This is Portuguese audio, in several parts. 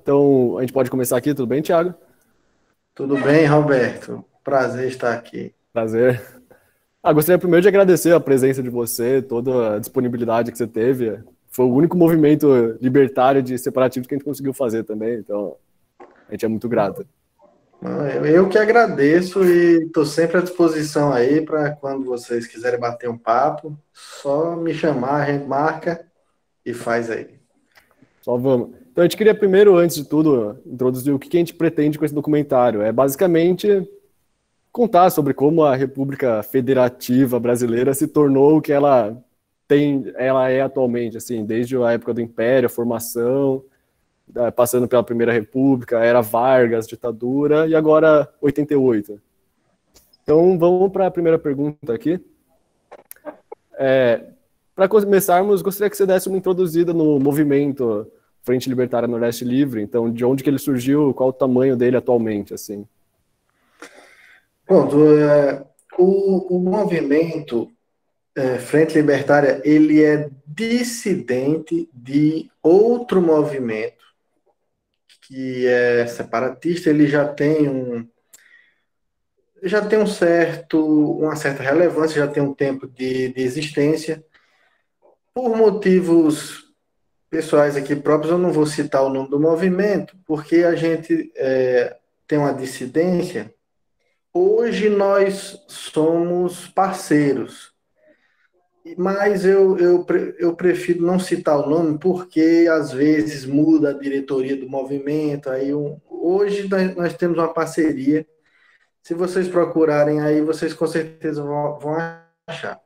Então, a gente pode começar aqui, tudo bem, Thiago? Tudo bem, Roberto? Prazer estar aqui. Prazer. Gostaria primeiro de agradecer a presença de você, toda a disponibilidade que você teve. Foi o único movimento libertário de separatismo que a gente conseguiu fazer também, então a gente é muito grato. Eu que agradeço e estou sempre à disposição aí para quando vocês quiserem bater um papo, só me chamar, a gente marca e faz aí. Só vamos. Então, a gente queria primeiro, antes de tudo, introduzir o que a gente pretende com esse documentário. É basicamente contar sobre como a República Federativa Brasileira se tornou o que ela é atualmente, assim, desde a época do Império, a formação, passando pela Primeira República, era Vargas, ditadura, e agora 88. Então, vamos para a primeira pergunta aqui. Para começarmos, gostaria que você desse uma introduzida no movimento Frente Libertária Nordeste Livre. Então, de onde que ele surgiu, qual o tamanho dele atualmente, assim. Pronto, o movimento Frente Libertária, ele é dissidente de outro movimento que é separatista, ele já tem uma certa relevância, já tem um tempo de existência. Por motivos pessoais aqui próprios, eu não vou citar o nome do movimento, porque a gente tem uma dissidência. Hoje nós somos parceiros, mas eu prefiro não citar o nome, porque às vezes muda a diretoria do movimento. Hoje nós temos uma parceria. Se vocês procurarem aí, vocês com certeza vão achar.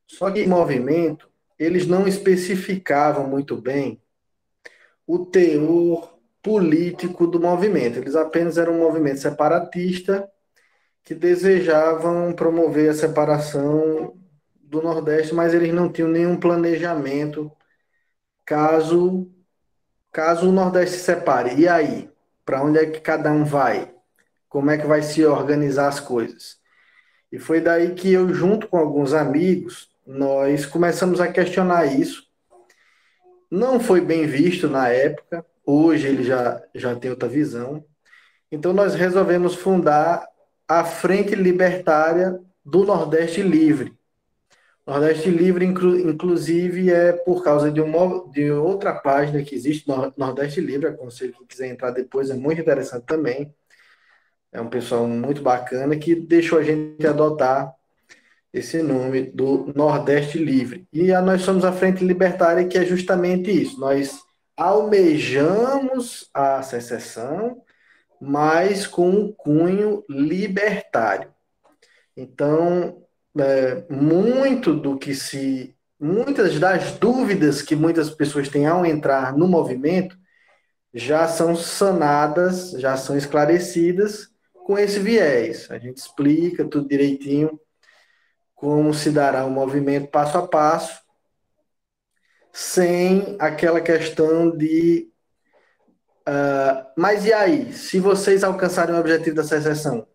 Só que o movimento, eles não especificavam muito bem o teor político do movimento. Eles apenas eram um movimento separatista que desejavam promover a separação do Nordeste, mas eles não tinham nenhum planejamento caso o Nordeste se separe. E aí? Para onde é que cada um vai? Como é que vai se organizar as coisas? E foi daí que eu, junto com alguns amigos, nós começamos a questionar isso. Não foi bem visto na época, hoje ele já tem outra visão. Então nós resolvemos fundar a Frente Libertária do Nordeste Livre. Nordeste Livre, inclusive, é por causa de outra página que existe, Nordeste Livre, aconselho quem quiser entrar depois, é muito interessante também. É um pessoal muito bacana que deixou a gente adotar esse nome do Nordeste Livre. Nós somos a Frente Libertária, que é justamente isso. Nós almejamos a secessão, mas com um cunho libertário. Então, muitas das dúvidas que muitas pessoas têm ao entrar no movimento já são sanadas, já são esclarecidas com esse viés. A gente explica tudo direitinho como se dará o movimento passo a passo, sem aquela questão de mas e aí, se vocês alcançarem o objetivo da secessão,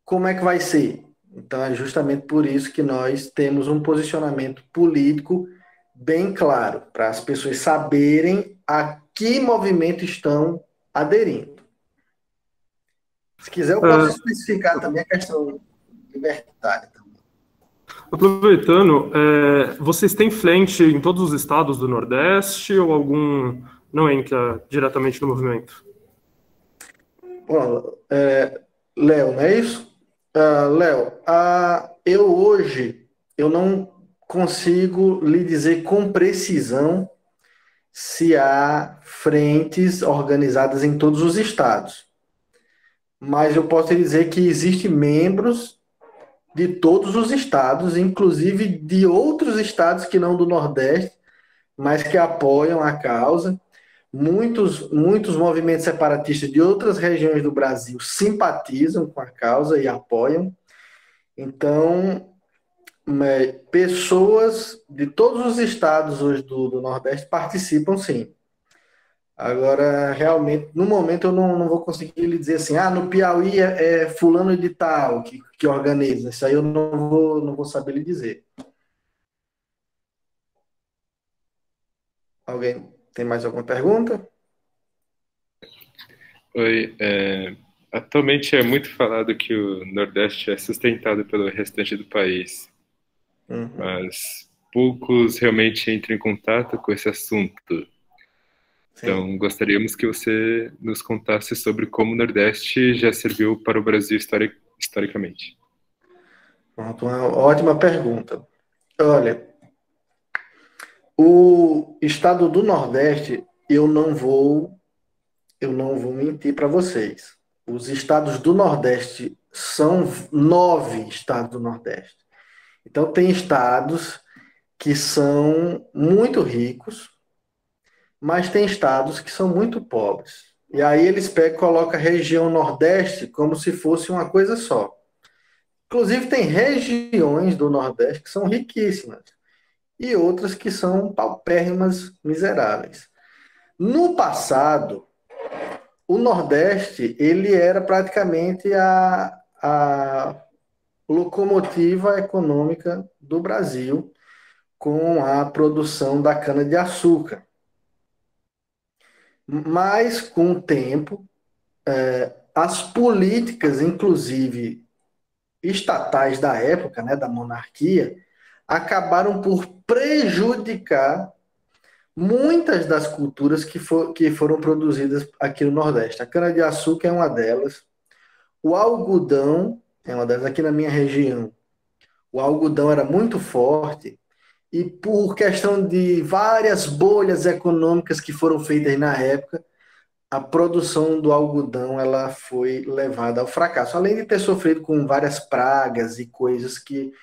como é que vai ser? Então é justamente por isso que nós temos um posicionamento político bem claro, para as pessoas saberem a que movimento estão aderindo. Se quiser, eu posso Ah, especificar também a questão libertária. Aproveitando, vocês têm frente em todos os estados do Nordeste ou algum não entra diretamente no movimento? Bom, Léo, não é isso? Léo, eu hoje eu não consigo lhe dizer com precisão se há frentes organizadas em todos os estados, mas eu posso lhe dizer que existem membros de todos os estados, inclusive de outros estados que não do Nordeste, mas que apoiam a causa. Muitos movimentos separatistas de outras regiões do Brasil simpatizam com a causa e apoiam. Então, pessoas de todos os estados hoje do Nordeste participam, sim. Agora, realmente, no momento eu não vou conseguir lhe dizer assim, no Piauí é fulano de tal que organiza. Isso aí eu não vou saber lhe dizer. Alguém tem mais alguma pergunta? Oi, atualmente é muito falado que o Nordeste é sustentado pelo restante do país, Uhum, mas poucos realmente entram em contato com esse assunto. sim. Então, gostaríamos que você nos contasse sobre como o Nordeste já serviu para o Brasil historicamente. Pronto, uma ótima pergunta. Olha, o estado do Nordeste, eu não vou mentir para vocês. Os estados do Nordeste são 9 estados do Nordeste. Então, tem estados que são muito ricos, mas tem estados que são muito pobres. E aí eles pegam e colocam a região Nordeste como se fosse uma coisa só. Inclusive, tem regiões do Nordeste que são riquíssimas e outras que são paupérrimas, miseráveis. No passado, o Nordeste ele era praticamente a locomotiva econômica do Brasil com a produção da cana-de-açúcar. Mas, com o tempo, as políticas, inclusive estatais da época, né, da monarquia, acabaram por prejudicar muitas das culturas que foram produzidas aqui no Nordeste. A cana-de-açúcar é uma delas, o algodão é uma delas. Aqui na minha região, o algodão era muito forte e por questão de várias bolhas econômicas que foram feitas na época, a produção do algodão ela foi levada ao fracasso, além de ter sofrido com várias pragas e coisas que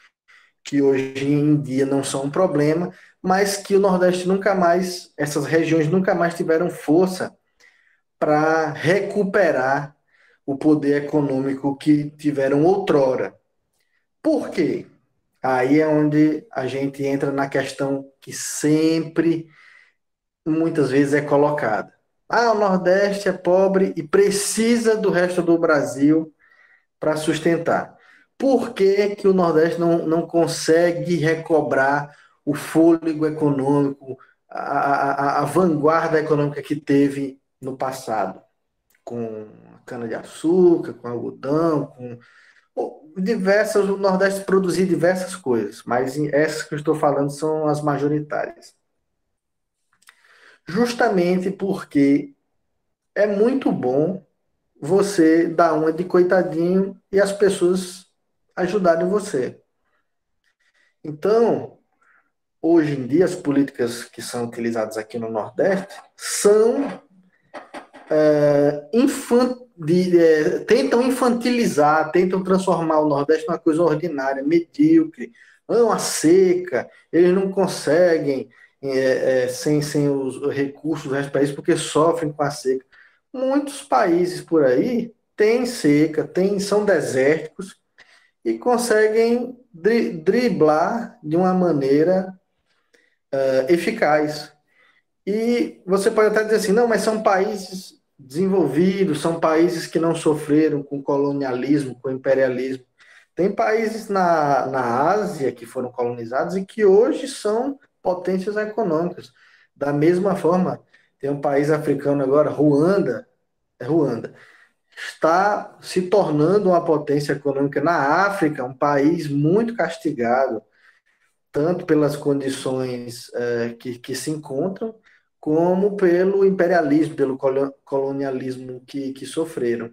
hoje em dia não são um problema, mas que o Nordeste nunca mais, essas regiões nunca mais tiveram força para recuperar o poder econômico que tiveram outrora. Por quê? Aí é onde a gente entra na questão que sempre, muitas vezes, é colocada. Ah, o Nordeste é pobre e precisa do resto do Brasil para sustentar. Por que, que o Nordeste não consegue recobrar o fôlego econômico, a vanguarda econômica que teve no passado? Com cana-de-açúcar, com algodão, diversas, o Nordeste produzia diversas coisas, mas essas que eu estou falando são as majoritárias. Justamente porque é muito bom você dar uma de coitadinho e as pessoas ajudarem você. Então, hoje em dia, as políticas que são utilizadas aqui no Nordeste são tentam infantilizar, tentam transformar o Nordeste numa coisa ordinária, medíocre, uma seca, eles não conseguem sem os recursos do resto do país porque sofrem com a seca. Muitos países por aí têm seca, são desérticos e conseguem driblar de uma maneira eficaz. E você pode até dizer assim, não, mas são países desenvolvidos, são países que não sofreram com colonialismo, com imperialismo. Tem países na Ásia que foram colonizados e que hoje são potências econômicas. Da mesma forma, tem um país africano agora, Ruanda, está se tornando uma potência econômica na África, um país muito castigado, tanto pelas condições que se encontram, como pelo imperialismo, pelo colonialismo que sofreram.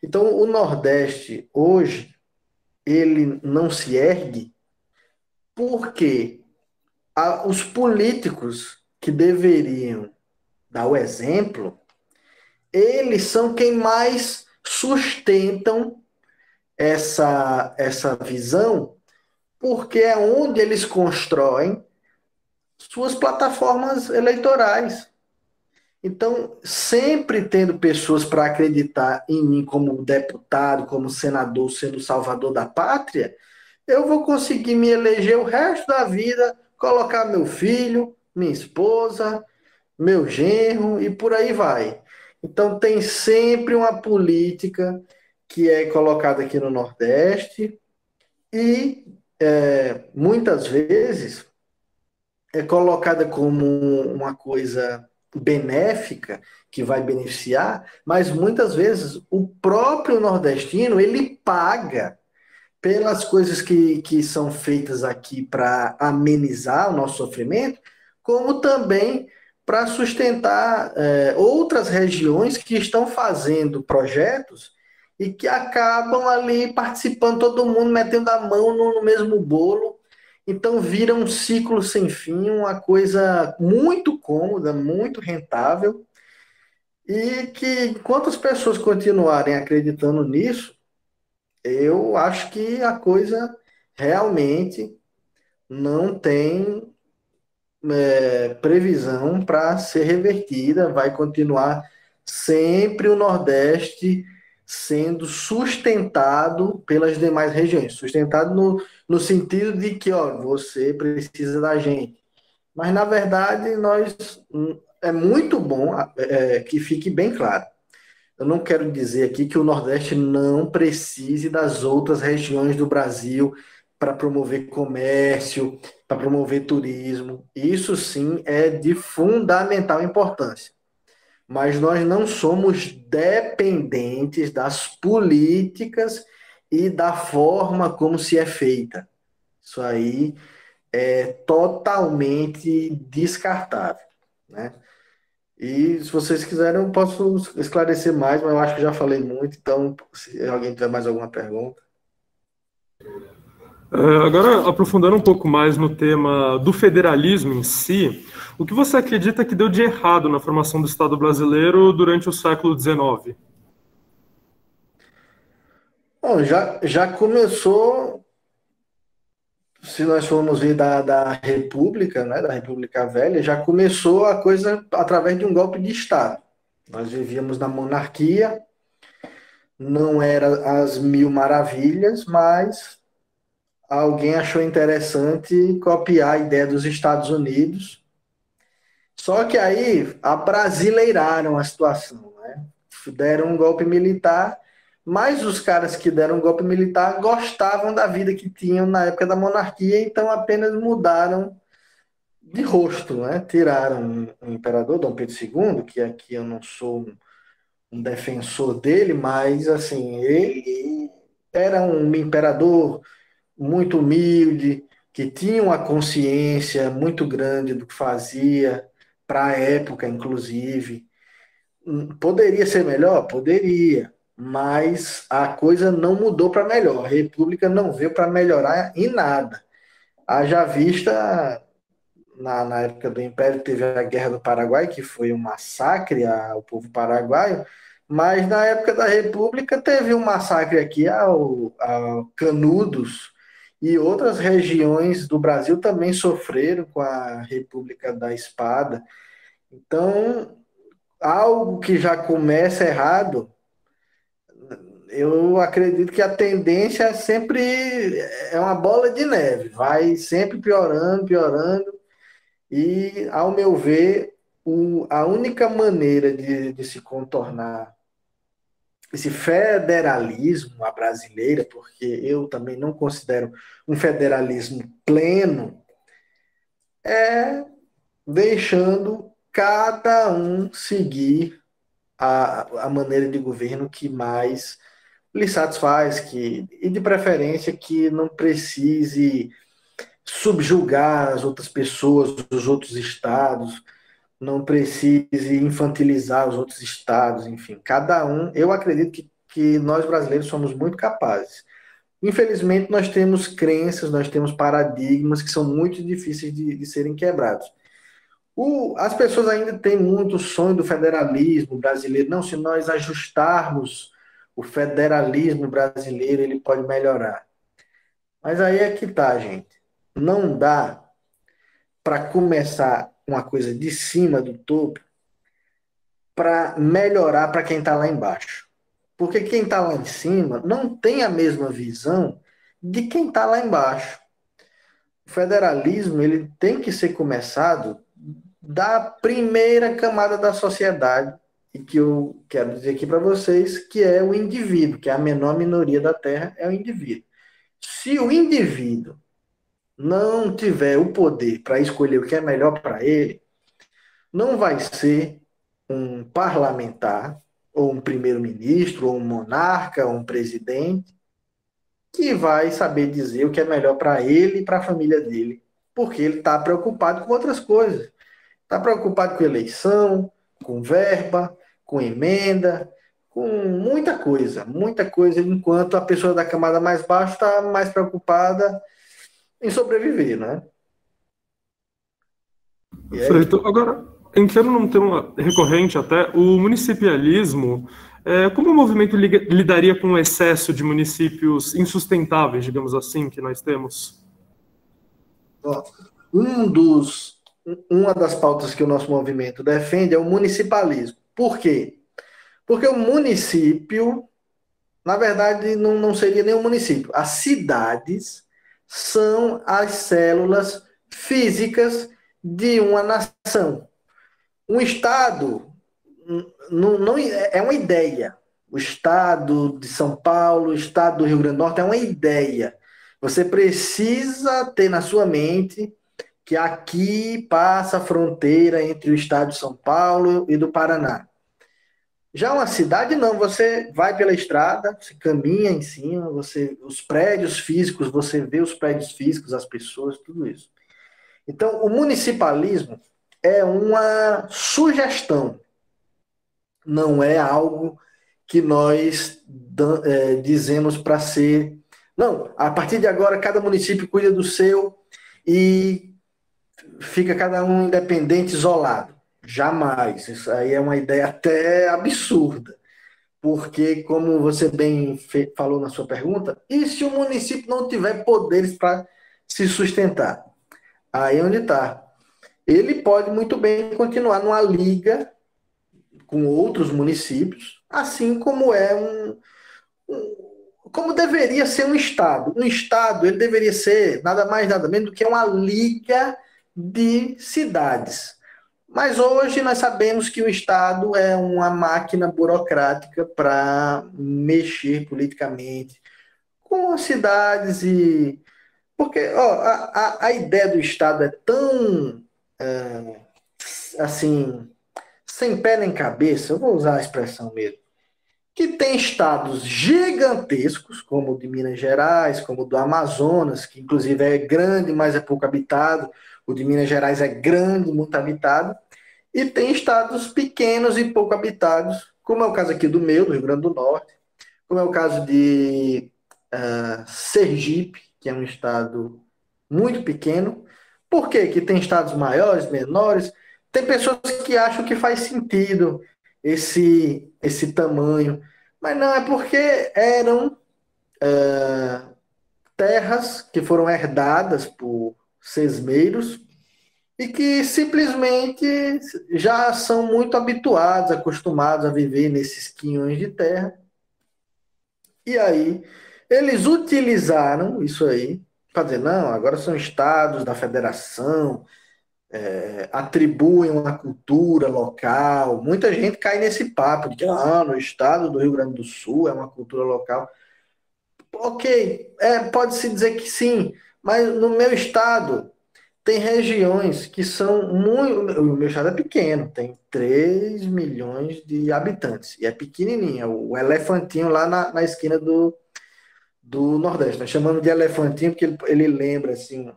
Então, o Nordeste, hoje, ele não se ergue porque os políticos que deveriam dar o exemplo, eles são quem mais sustentam essa visão, porque é onde eles constroem suas plataformas eleitorais. Então, sempre tendo pessoas para acreditar em mim como deputado, como senador, sendo o salvador da pátria, eu vou conseguir me eleger o resto da vida, colocar meu filho, minha esposa, meu genro e por aí vai. Então, tem sempre uma política que é colocada aqui no Nordeste e muitas vezes é colocada como uma coisa benéfica que vai beneficiar, mas muitas vezes o próprio nordestino ele paga pelas coisas que são feitas aqui para amenizar o nosso sofrimento, como também para sustentar outras regiões que estão fazendo projetos e que acabam ali participando, todo mundo metendo a mão no mesmo bolo. Então vira um ciclo sem fim, uma coisa muito cômoda, muito rentável, e que enquanto as pessoas continuarem acreditando nisso, eu acho que a coisa realmente não tem previsão para ser revertida, vai continuar sempre o Nordeste sendo sustentado pelas demais regiões, sustentado no sentido de que, ó, você precisa da gente. Mas, na verdade, é muito bom que fique bem claro. Eu não quero dizer aqui que o Nordeste não precise das outras regiões do Brasil para promover comércio, para promover turismo. Isso sim é de fundamental importância. Mas nós não somos dependentes das políticas e da forma como se é feita. Isso aí é totalmente descartável, né? E se vocês quiserem, eu posso esclarecer mais, mas eu acho que já falei muito, então se alguém tiver mais alguma pergunta. Agora, aprofundando um pouco mais no tema do federalismo em si, o que você acredita que deu de errado na formação do Estado brasileiro durante o século XIX? Bom, já começou, se nós formos ver da República, né, da República Velha, já começou a coisa através de um golpe de Estado. Nós vivíamos na monarquia, não era as mil maravilhas, mas alguém achou interessante copiar a ideia dos Estados Unidos. Só que aí abrasileiraram a situação, né? Deram um golpe militar, mas os caras que deram um golpe militar gostavam da vida que tinham na época da monarquia, então apenas mudaram de rosto, né? Tiraram o imperador Dom Pedro II, que aqui eu não sou um defensor dele, mas assim, ele era um imperador muito humilde, que tinha uma consciência muito grande do que fazia, para a época, inclusive. Poderia ser melhor? Poderia, mas a coisa não mudou para melhor. A República não veio para melhorar em nada. Haja vista, na época do Império, teve a Guerra do Paraguai, que foi um massacre ao povo paraguaio, mas na época da República teve um massacre aqui ao Canudos, e outras regiões do Brasil também sofreram com a República da Espada. Então, algo que já começa errado, eu acredito que a tendência é sempre uma bola de neve, vai sempre piorando, piorando, e, ao meu ver, a única maneira de se contornar esse federalismo à brasileira, porque eu também não considero um federalismo pleno, é deixando cada um seguir a maneira de governo que mais lhe satisfaz, e de preferência que não precise subjugar as outras pessoas, os outros estados, não precise infantilizar os outros estados, enfim, cada um, eu acredito que nós brasileiros somos muito capazes. Infelizmente, nós temos crenças, nós temos paradigmas que são muito difíceis de serem quebrados. As pessoas ainda têm muito o sonho do federalismo brasileiro. Não, se nós ajustarmos o federalismo brasileiro, ele pode melhorar. Mas aí é que tá, gente. Não dá para começar uma coisa de cima do topo para melhorar para quem está lá embaixo. Porque quem está lá em cima não tem a mesma visão de quem está lá embaixo. O federalismo ele tem que ser começado da primeira camada da sociedade, e que eu quero dizer aqui para vocês, que é o indivíduo, que é a menor minoria da Terra, é o indivíduo. Se o indivíduo não tiver o poder para escolher o que é melhor para ele, não vai ser um parlamentar, ou um primeiro-ministro, ou um monarca, ou um presidente, que vai saber dizer o que é melhor para ele e para a família dele, porque ele está preocupado com outras coisas. Está preocupado com eleição, com verba, com emenda, com muita coisa, enquanto a pessoa da camada mais baixa está mais preocupada em sobreviver, né? E aí, Perfeito. Agora, entrando num tema recorrente até, o municipalismo, como o movimento lidaria com o excesso de municípios insustentáveis, digamos assim, que nós temos? ó, uma das pautas que o nosso movimento defende é o municipalismo. Por quê? Porque o município, na verdade, não seria nem um município. As cidades são as células físicas de uma nação. Um estado não é uma ideia. O estado de São Paulo, o estado do Rio Grande do Norte é uma ideia. Você precisa ter na sua mente que aqui passa a fronteira entre o estado de São Paulo e do Paraná. Já uma cidade, não, você vai pela estrada, você caminha em cima, os prédios físicos, você vê os prédios físicos, as pessoas, tudo isso. Então, o municipalismo é uma sugestão, não é algo que nós dizemos para ser. Não, a partir de agora, cada município cuida do seu e fica cada um independente, isolado. Jamais. Isso aí é uma ideia até absurda. Porque, como você bem falou na sua pergunta, e se o município não tiver poderes para se sustentar? Aí é onde está. Ele pode muito bem continuar numa liga com outros municípios, assim como como deveria ser um Estado. Um Estado, ele deveria ser nada mais, nada menos do que uma liga de cidades. Mas hoje nós sabemos que o Estado é uma máquina burocrática para mexer politicamente com as cidades e... Porque a ideia do Estado é tão, assim, sem pé nem cabeça, eu vou usar a expressão mesmo, que tem estados gigantescos, como o de Minas Gerais, como o do Amazonas, que inclusive é grande, mas é pouco habitado. O de Minas Gerais é grande, muito habitado. E tem estados pequenos e pouco habitados, como é o caso aqui do meu, do Rio Grande do Norte, como é o caso de Sergipe, que é um estado muito pequeno. Por quê? Que tem estados maiores, menores. Tem pessoas que acham que faz sentido esse tamanho, mas não, é porque eram terras que foram herdadas por sesmeiros e que simplesmente já são muito habituados, acostumados a viver nesses quinhões de terra. E aí, eles utilizaram isso aí para dizer, não, agora são estados da federação, atribuem uma cultura local. Muita gente cai nesse papo de que no estado do Rio Grande do Sul é uma cultura local. Ok, pode-se dizer que sim, mas no meu estado tem regiões que são muito. O meu estado é pequeno, tem 3 milhões de habitantes, e é pequenininho, é o elefantinho lá na esquina do Nordeste. Nós chamamos de elefantinho porque ele lembra assim.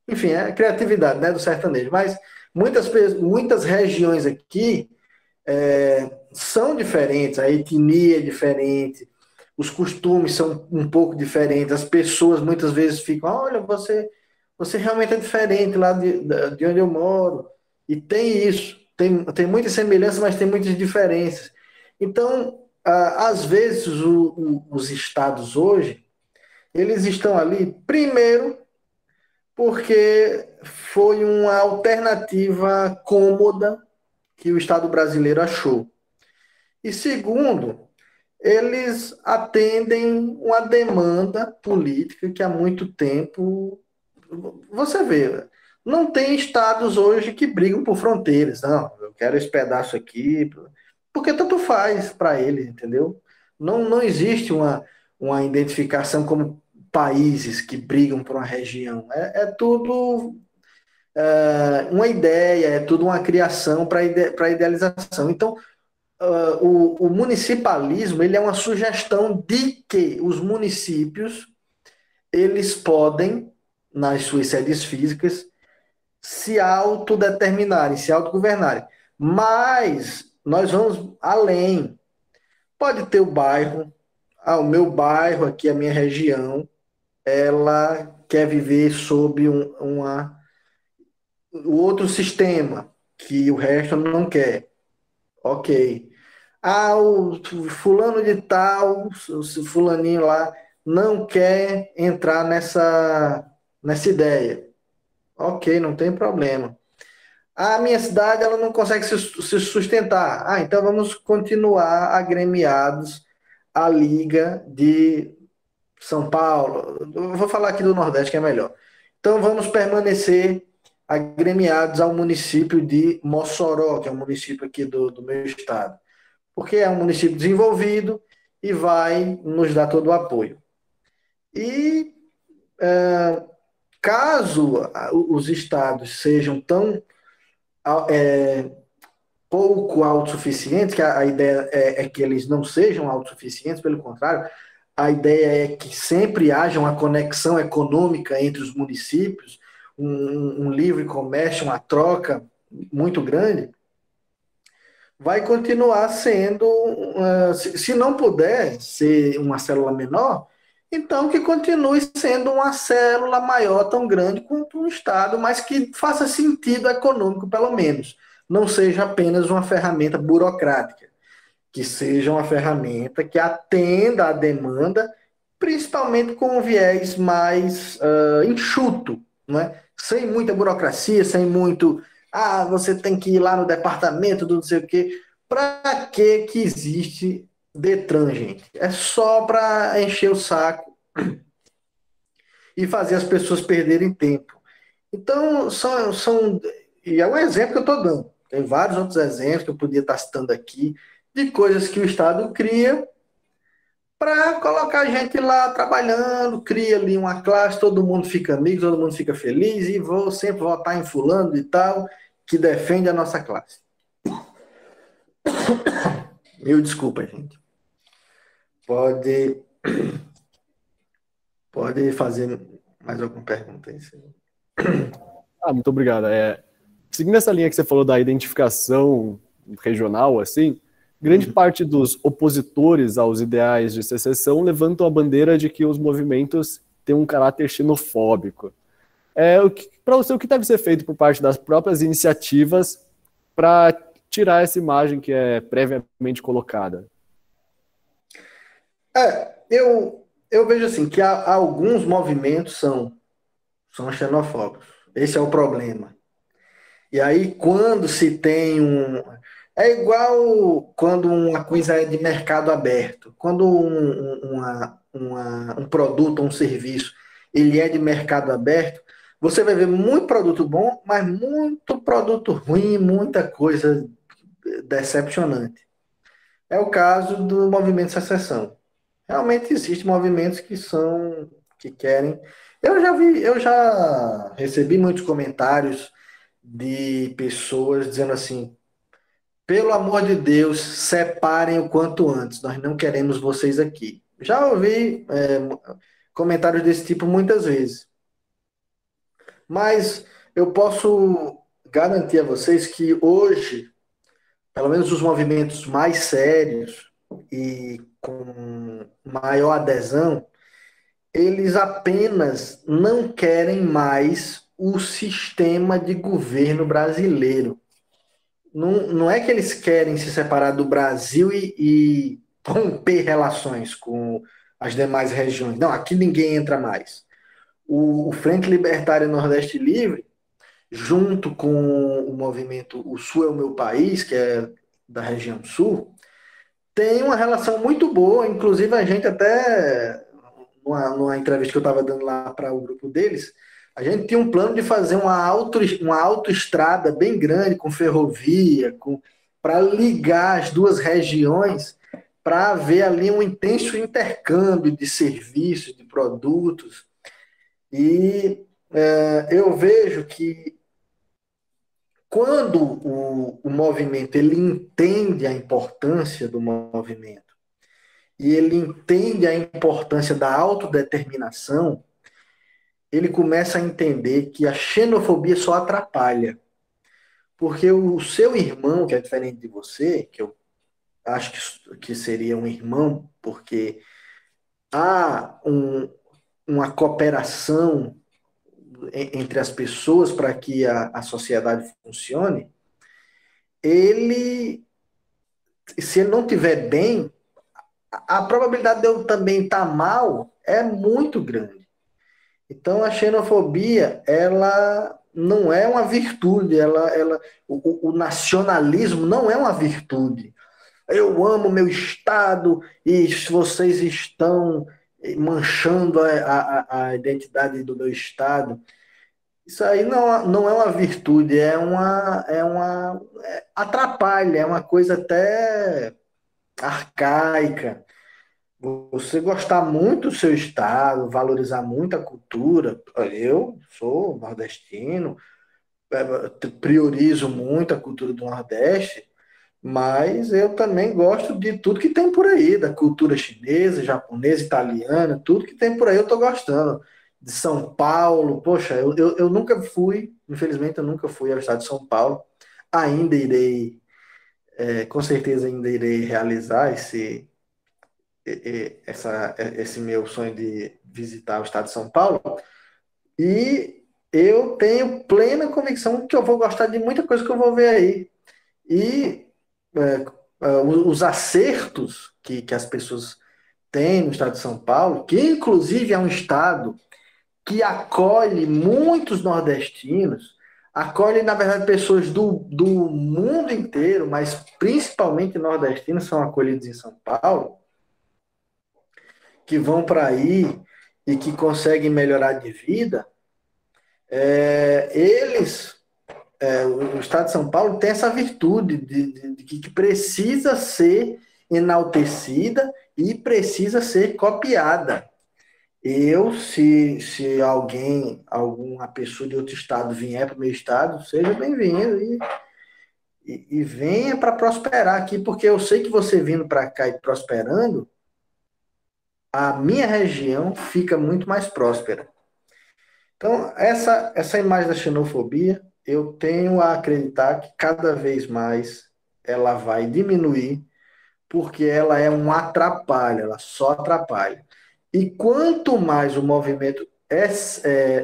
Enfim, é a criatividade, né, do sertanejo. Mas muitas regiões aqui são diferentes, a etnia é diferente, os costumes são um pouco diferentes, as pessoas muitas vezes ficam, olha, você realmente é diferente lá de onde eu moro. E tem isso, tem muitas semelhanças, mas tem muitas diferenças. Então, às vezes, os estados hoje, eles estão ali, primeiro, porque foi uma alternativa cômoda que o Estado brasileiro achou. E segundo, eles atendem uma demanda política que há muito tempo, você vê, não tem estados hoje que brigam por fronteiras. Não, eu quero esse pedaço aqui, porque tanto faz para eles, entendeu? Não existe uma identificação como países que brigam por uma região. É tudo uma ideia, é tudo uma criação para idealização. Então, o municipalismo ele é uma sugestão de que os municípios eles podem, nas suas sedes físicas, se autodeterminarem, se autogovernarem. Mas nós vamos além. Pode ter o bairro, o meu bairro aqui, a minha região, ela quer viver sob o outro sistema, que o resto não quer. Ok. O fulano de tal, o fulaninho lá, não quer entrar nessa ideia. Ok, não tem problema. A minha cidade ela não consegue se sustentar. Então vamos continuar agremiados à Liga de São Paulo. Eu vou falar aqui do Nordeste, que é melhor. Então vamos permanecer agremiados ao município de Mossoró, que é um município aqui do meu estado. Porque é um município desenvolvido e vai nos dar todo o apoio. E caso os estados sejam tão pouco autossuficientes, que a ideia é que eles não sejam autossuficientes, pelo contrário, a ideia é que sempre haja uma conexão econômica entre os municípios, um livre comércio, uma troca muito grande, vai continuar sendo, se não puder ser uma célula menor, então que continue sendo uma célula maior, tão grande quanto um Estado, mas que faça sentido econômico, pelo menos. Não seja apenas uma ferramenta burocrática, que seja uma ferramenta que atenda à demanda, principalmente com um viés mais enxuto, não é? Sem muita burocracia, sem muito... você tem que ir lá no departamento do não sei o quê. Para que existe Detran, gente? É só para encher o saco e fazer as pessoas perderem tempo. Então, e é um exemplo que eu estou dando. Tem vários outros exemplos que eu podia estar citando aqui, de coisas que o Estado cria para colocar a gente lá trabalhando, cria ali uma classe, todo mundo fica amigo, todo mundo fica feliz, e vou sempre votar em fulano e tal, que defende a nossa classe. Mil desculpas, gente. Pode fazer mais alguma pergunta aí? Muito obrigado. Seguindo essa linha que você falou da identificação regional, assim, grande parte dos opositores aos ideais de secessão levantam a bandeira de que os movimentos têm um caráter xenofóbico. Para você, o que deve ser feito por parte das próprias iniciativas para tirar essa imagem que é previamente colocada? Eu vejo assim, que alguns movimentos são xenofóbicos. Esse é o problema. E aí, quando se tem é igual quando uma coisa é de mercado aberto. Quando um produto ou um serviço ele é de mercado aberto, você vai ver muito produto bom, mas muito produto ruim, muita coisa decepcionante. É o caso do movimento de secessão. Realmente existem movimentos que querem. Eu já recebi muitos comentários de pessoas dizendo assim: pelo amor de Deus, separem o quanto antes, nós não queremos vocês aqui. Já ouvi comentários desse tipo muitas vezes. Mas eu posso garantir a vocês que hoje, pelo menos os movimentos mais sérios e com maior adesão, eles apenas não querem mais o sistema de governo brasileiro. Não é que eles querem se separar do Brasil e romper relações com as demais regiões. Não, aqui ninguém entra mais. O Frente Libertário Nordeste Livre, junto com o movimento O Sul é o Meu País, que é da região sul, tem uma relação muito boa. Inclusive, a gente até, numa entrevista que eu estava dando lá para o grupo deles, a gente tinha um plano de fazer uma autoestrada bem grande, com ferrovia, para ligar as duas regiões, para haver ali um intenso intercâmbio de serviços, de produtos. E eu vejo que quando o movimento ele entende a importância do movimento e ele entende a importância da autodeterminação, ele começa a entender que a xenofobia só atrapalha. Porque o seu irmão, que é diferente de você, que eu acho que seria um irmão, porque há uma cooperação entre as pessoas para que a sociedade funcione, se ele não estiver bem, a probabilidade de eu também estar mal é muito grande. Então, a xenofobia, ela não é uma virtude, o nacionalismo não é uma virtude. Eu amo meu Estado e vocês estão manchando a identidade do meu Estado. Isso aí não é uma virtude, atrapalha, é uma coisa até arcaica. Você gostar muito do seu estado, valorizar muito a cultura. Eu sou nordestino, priorizo muito a cultura do Nordeste, mas eu também gosto de tudo que tem por aí, da cultura chinesa, japonesa, italiana, tudo que tem por aí eu estou gostando. De São Paulo, poxa, eu nunca fui, infelizmente eu nunca fui ao estado de São Paulo, ainda irei, com certeza ainda irei realizar esse meu sonho de visitar o estado de São Paulo, e eu tenho plena convicção que eu vou gostar de muita coisa que eu vou ver aí. E os acertos que as pessoas têm no estado de São Paulo, que inclusive é um estado que acolhe muitos nordestinos, acolhe, na verdade, pessoas do mundo inteiro, mas principalmente nordestinos são acolhidos em São Paulo, que vão para aí e que conseguem melhorar de vida, o Estado de São Paulo tem essa virtude de que precisa ser enaltecida e precisa ser copiada. Se alguma pessoa de outro estado vier para o meu estado, seja bem-vindo e venha para prosperar aqui, porque eu sei que você vindo para cá e prosperando, a minha região fica muito mais próspera. Então, essa imagem da xenofobia, eu tenho a acreditar que cada vez mais ela vai diminuir, porque ela é um atrapalho, ela só atrapalha. E quanto mais o movimento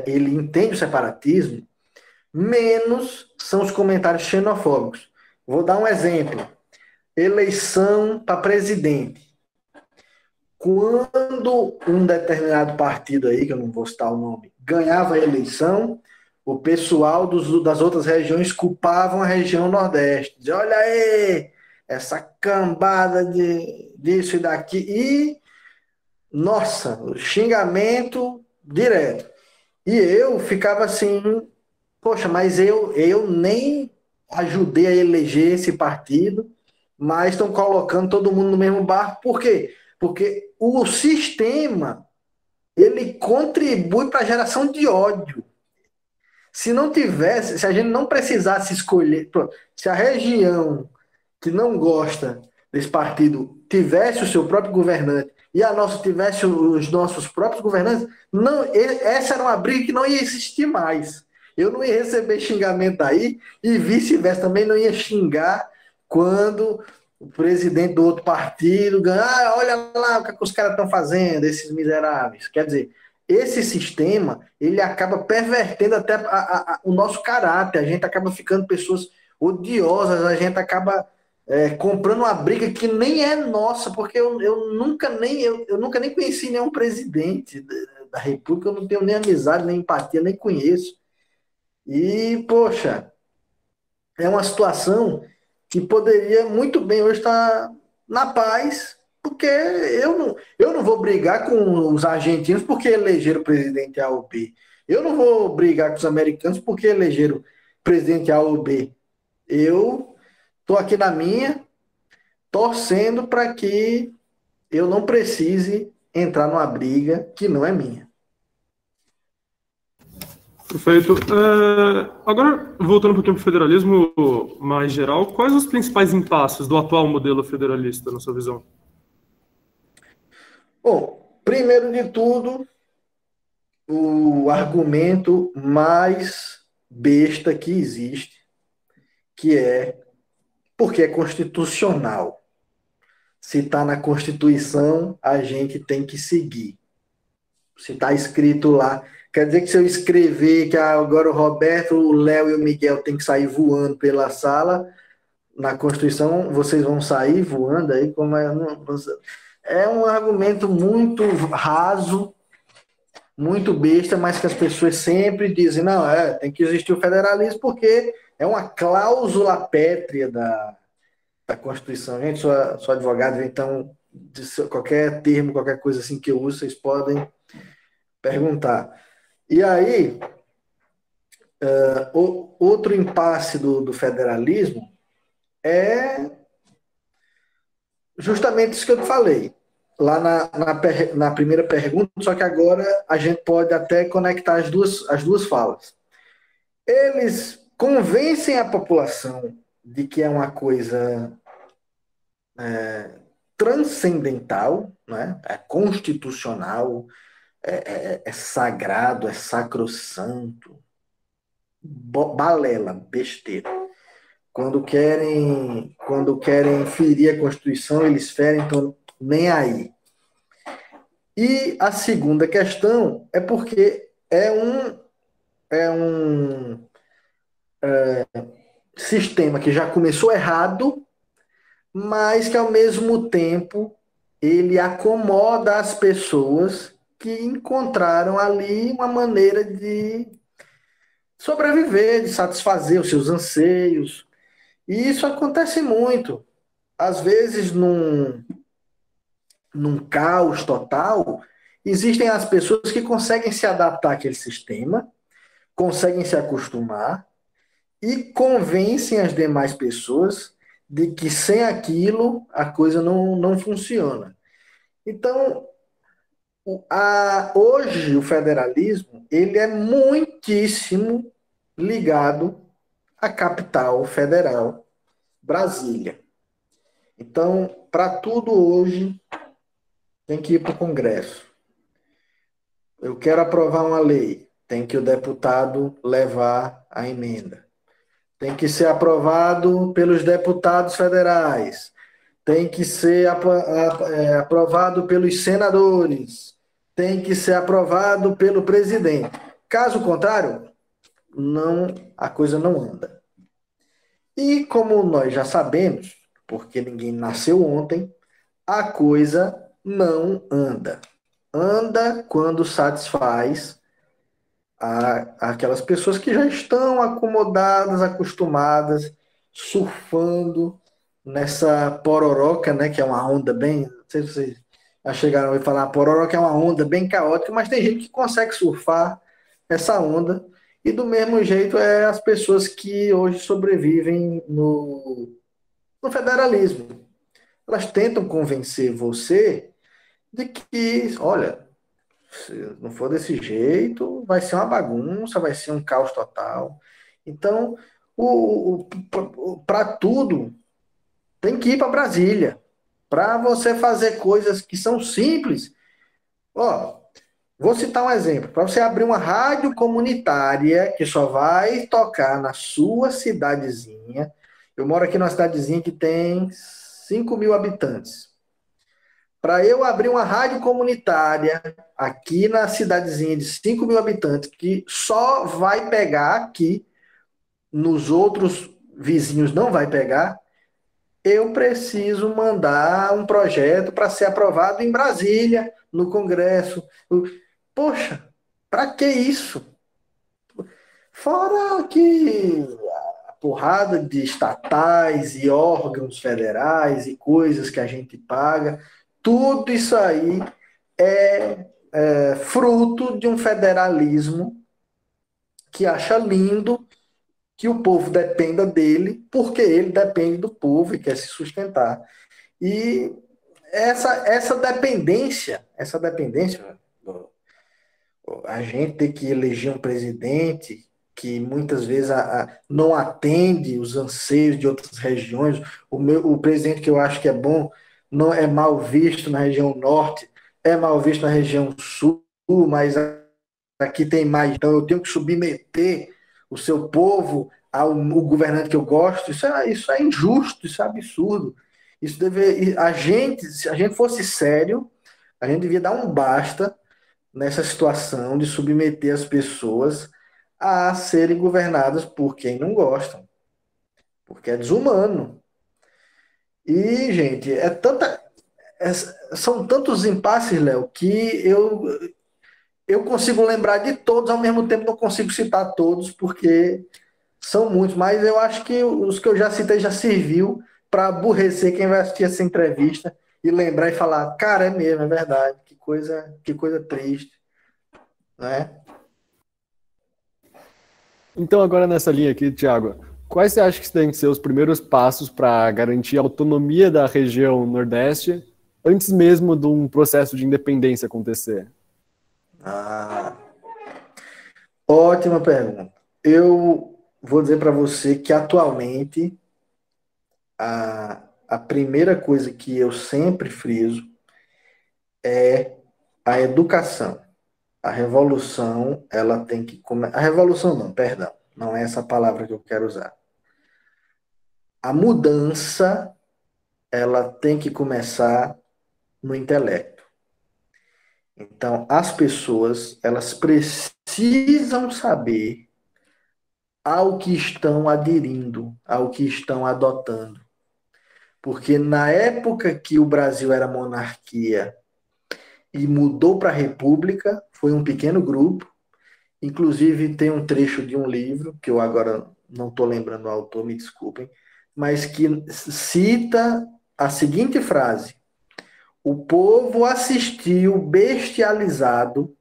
ele entende o separatismo, menos são os comentários xenofóbicos. Vou dar um exemplo. Eleição para presidente. Quando um determinado partido aí, que eu não vou citar o nome, ganhava a eleição, o pessoal das outras regiões culpavam a região Nordeste. Dizia, olha aí, essa cambada disso e daqui. E, nossa, xingamento direto. E eu ficava assim, poxa, mas eu nem ajudei a eleger esse partido, mas estão colocando todo mundo no mesmo barco. Por quê? Porque o sistema, ele contribui para a geração de ódio. Se não tivesse, se a gente não precisasse escolher, se a região que não gosta desse partido tivesse o seu próprio governante e a nossa tivesse os nossos próprios governantes, essa era uma briga que não ia existir mais. Eu não ia receber xingamento aí e vice-versa, também não ia xingar quando o presidente do outro partido ganha, olha lá o que os caras estão fazendo, esses miseráveis. Quer dizer, esse sistema, ele acaba pervertendo até o nosso caráter, a gente acaba ficando pessoas odiosas, a gente acaba comprando uma briga que nem é nossa, porque eu nunca nem conheci nenhum presidente da República, eu não tenho nem amizade, nem empatia, nem conheço. E, poxa, é uma situação que poderia muito bem hoje estar na paz, porque eu não vou brigar com os argentinos porque elegeram o presidente A ou B. Eu não vou brigar com os americanos porque elegeram o presidente A ou B. Eu estou aqui na minha, torcendo para que eu não precise entrar numa briga que não é minha. Perfeito. Agora, voltando um pouquinho para o federalismo mais geral, quais os principais impasses do atual modelo federalista, na sua visão? Bom, primeiro de tudo, o argumento mais besta que existe, que é porque é constitucional. Se está na Constituição, a gente tem que seguir. Se está escrito lá, quer dizer que se eu escrever que agora o Roberto, o Léo e o Miguel têm que sair voando pela sala, na Constituição vocês vão sair voando aí, como é um argumento muito raso, muito besta, mas que as pessoas sempre dizem, não, tem que existir o federalismo porque é uma cláusula pétrea da Constituição. Gente, sou advogado, então qualquer termo, qualquer coisa assim que eu uso, vocês podem perguntar. E aí, outro impasse do federalismo é justamente isso que eu te falei, lá na primeira pergunta, só que agora a gente pode até conectar as duas falas. Eles convencem a população de que é uma coisa transcendental, né? É constitucional, é sagrado, é sacrossanto. Balela, besteira. Quando querem ferir a Constituição, eles ferem, então nem aí. E a segunda questão é porque é um sistema que já começou errado, mas que ao mesmo tempo ele acomoda as pessoas que encontraram ali uma maneira de sobreviver, de satisfazer os seus anseios. E isso acontece muito. Às vezes, num caos total, existem as pessoas que conseguem se adaptar àquele sistema, conseguem se acostumar e convencem as demais pessoas de que sem aquilo a coisa não funciona. Então, hoje o federalismo ele é muitíssimo ligado à capital federal, Brasília. Então, para tudo hoje, tem que ir para o Congresso. Eu quero aprovar uma lei, tem que o deputado levar a emenda. Tem que ser aprovado pelos deputados federais. Tem que ser aprovado pelos senadores. Tem que ser aprovado pelo presidente. Caso contrário, a coisa não anda. E como nós já sabemos, porque ninguém nasceu ontem, a coisa não anda. Anda quando satisfaz aquelas pessoas que já estão acomodadas, acostumadas, surfando nessa pororoca, né, que é uma onda bem... Não sei se vocês já chegaram a falar, a pororoca é uma onda bem caótica, mas tem gente que consegue surfar essa onda. E do mesmo jeito as pessoas que hoje sobrevivem no federalismo. Elas tentam convencer você de que, olha, se não for desse jeito, vai ser uma bagunça, vai ser um caos total. Então, para tudo, tem que ir para Brasília. Para você fazer coisas que são simples. Vou citar um exemplo. Para você abrir uma rádio comunitária que só vai tocar na sua cidadezinha. Eu moro aqui numa cidadezinha que tem 5.000 habitantes. Para eu abrir uma rádio comunitária aqui na cidadezinha de 5.000 habitantes, que só vai pegar aqui, nos outros vizinhos não vai pegar, eu preciso mandar um projeto para ser aprovado em Brasília, no Congresso. Poxa, para que isso? Fora que a porrada de estatais e órgãos federais e coisas que a gente paga, tudo isso aí é fruto de um federalismo que acha lindo que o povo dependa dele, porque ele depende do povo e quer se sustentar. E essa dependência, a gente ter que eleger um presidente que muitas vezes não atende os anseios de outras regiões. O presidente que eu acho que é bom não é mal visto na região norte, é mal visto na região sul, mas aqui tem mais. Então eu tenho que submeter o seu povo ao governante que eu gosto. Isso é injusto, isso é absurdo. Isso se a gente fosse sério, a gente devia dar um basta nessa situação de submeter as pessoas a serem governadas por quem não gostam, porque é desumano. E, gente, são tantos impasses, Léo, que eu consigo lembrar de todos, ao mesmo tempo não consigo citar todos, porque são muitos, mas eu acho que os que eu já citei já serviu para aborrecer quem vai assistir essa entrevista e lembrar e falar, cara, é mesmo, é verdade, que coisa triste, né? Então, agora nessa linha aqui, Thiago, quais você acha que têm que ser os primeiros passos para garantir a autonomia da região Nordeste antes mesmo de um processo de independência acontecer? Ah, ótima pergunta. Eu vou dizer para você que atualmente a primeira coisa que eu sempre friso é a educação. A revolução, ela tem que começar. A revolução não, perdão, não é essa palavra que eu quero usar. A mudança, ela tem que começar no intelecto. Então, as pessoas, elas precisam saber ao que estão aderindo, ao que estão adotando. Porque na época que o Brasil era monarquia e mudou para a república, foi um pequeno grupo. Inclusive, tem um trecho de um livro, que eu agora não estou lembrando o autor, me desculpem, mas que cita a seguinte frase: o povo assistiu bestializado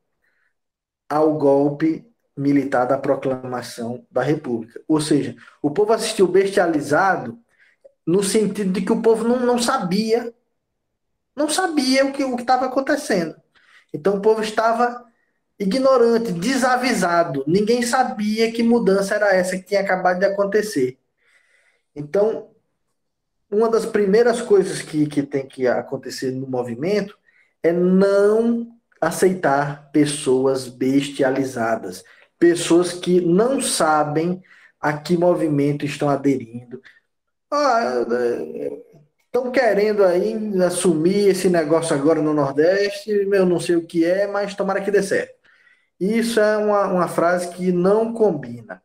ao golpe militar da proclamação da República. Ou seja, o povo assistiu bestializado no sentido de que o povo não sabia o que estava acontecendo. Então o povo estava ignorante, desavisado. Ninguém sabia que mudança era essa que tinha acabado de acontecer. Então, uma das primeiras coisas que tem que acontecer no movimento é não aceitar pessoas bestializadas, pessoas que não sabem a que movimento estão aderindo. Estão querendo aí assumir esse negócio agora no Nordeste, eu não sei o que é, mas tomara que dê certo. Isso é uma frase que não combina.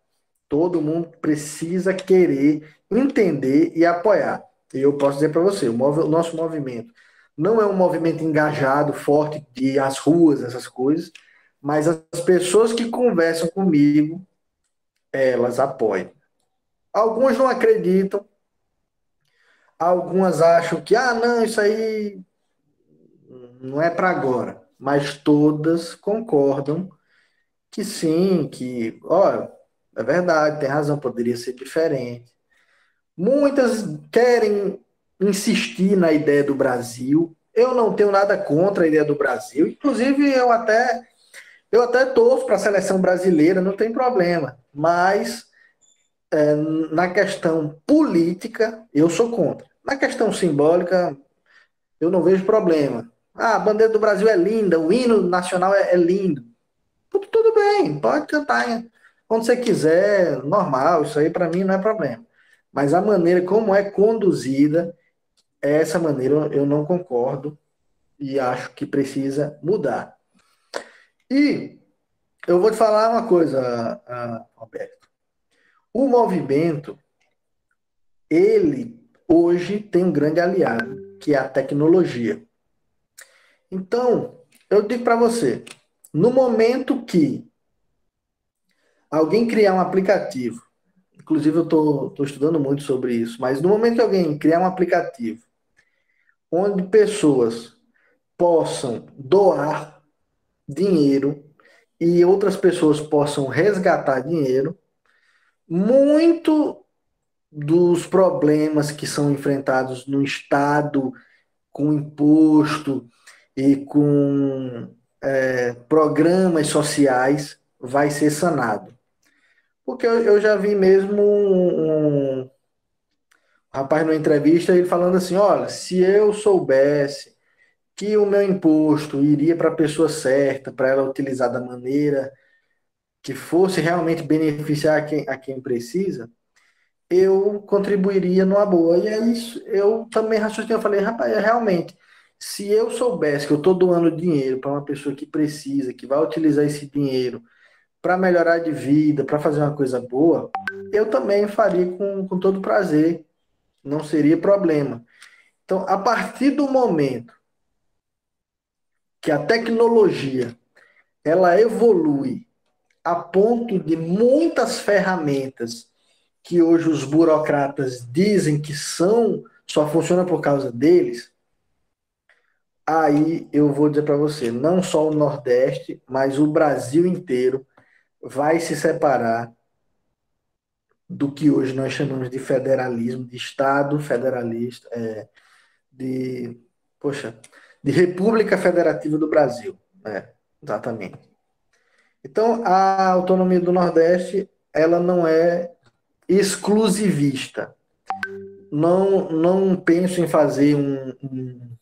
Todo mundo precisa querer entender e apoiar. E eu posso dizer para você, o nosso movimento não é um movimento engajado, forte, de as ruas, essas coisas, mas as pessoas que conversam comigo, elas apoiam. Algumas não acreditam, algumas acham que, não, isso aí não é para agora, mas todas concordam que sim, que, olha, é verdade, tem razão, poderia ser diferente. Muitas querem insistir na ideia do Brasil. Eu não tenho nada contra a ideia do Brasil. Inclusive, eu até torço para a seleção brasileira, não tem problema. Mas, na questão política, eu sou contra. Na questão simbólica, eu não vejo problema. A bandeira do Brasil é linda, o hino nacional é lindo. Tudo bem, pode cantar onde você quiser, normal, isso aí para mim não é problema. Mas a maneira como é conduzida, essa maneira eu não concordo e acho que precisa mudar. E eu vou te falar uma coisa, Roberto. O movimento, ele hoje tem um grande aliado, que é a tecnologia. Então, eu digo para você, no momento que alguém criar um aplicativo, inclusive eu estou estudando muito sobre isso, mas no momento que alguém criar um aplicativo onde pessoas possam doar dinheiro e outras pessoas possam resgatar dinheiro, muito dos problemas que são enfrentados no Estado com imposto e com programas sociais vai ser sanado. Porque eu já vi mesmo um rapaz numa entrevista, ele falando assim, olha, se eu soubesse que o meu imposto iria para a pessoa certa, para ela utilizar da maneira que fosse realmente beneficiar a quem precisa, eu contribuiria numa boa. E aí eu também raciocinei, eu falei, rapaz, realmente, se eu soubesse que eu estou doando dinheiro para uma pessoa que precisa, que vai utilizar esse dinheiro para melhorar de vida, para fazer uma coisa boa, eu também faria com todo prazer, não seria problema. Então, a partir do momento que a tecnologia ela evolui a ponto de muitas ferramentas que hoje os burocratas dizem que só funciona por causa deles, aí eu vou dizer para você, não só o Nordeste, mas o Brasil inteiro vai se separar do que hoje nós chamamos de federalismo, de Estado federalista, de, poxa, de República Federativa do Brasil. Exatamente. Então, a autonomia do Nordeste, ela não é exclusivista. Não penso em fazer um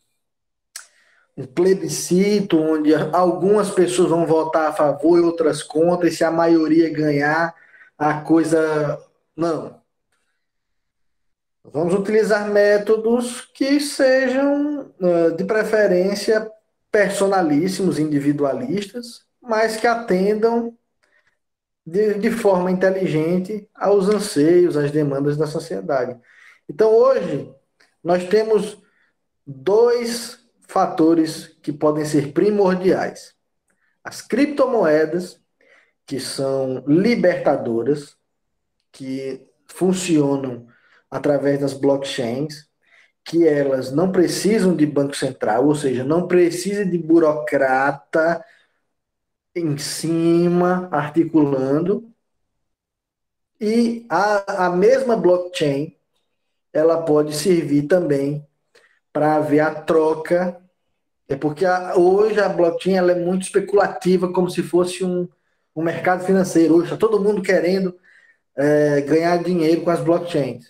plebiscito onde algumas pessoas vão votar a favor e outras contra, e se a maioria ganhar, a coisa... Não. Vamos utilizar métodos que sejam, de preferência, personalíssimos, individualistas, mas que atendam de forma inteligente aos anseios, às demandas da sociedade. Então, hoje, nós temos dois fatores que podem ser primordiais. As criptomoedas, que são libertadoras, que funcionam através das blockchains, que elas não precisam de banco central, ou seja, não precisa de burocrata em cima, articulando. E a mesma blockchain, ela pode servir também para haver a troca. Porque hoje a blockchain ela é muito especulativa, como se fosse um mercado financeiro. Hoje está todo mundo querendo ganhar dinheiro com as blockchains,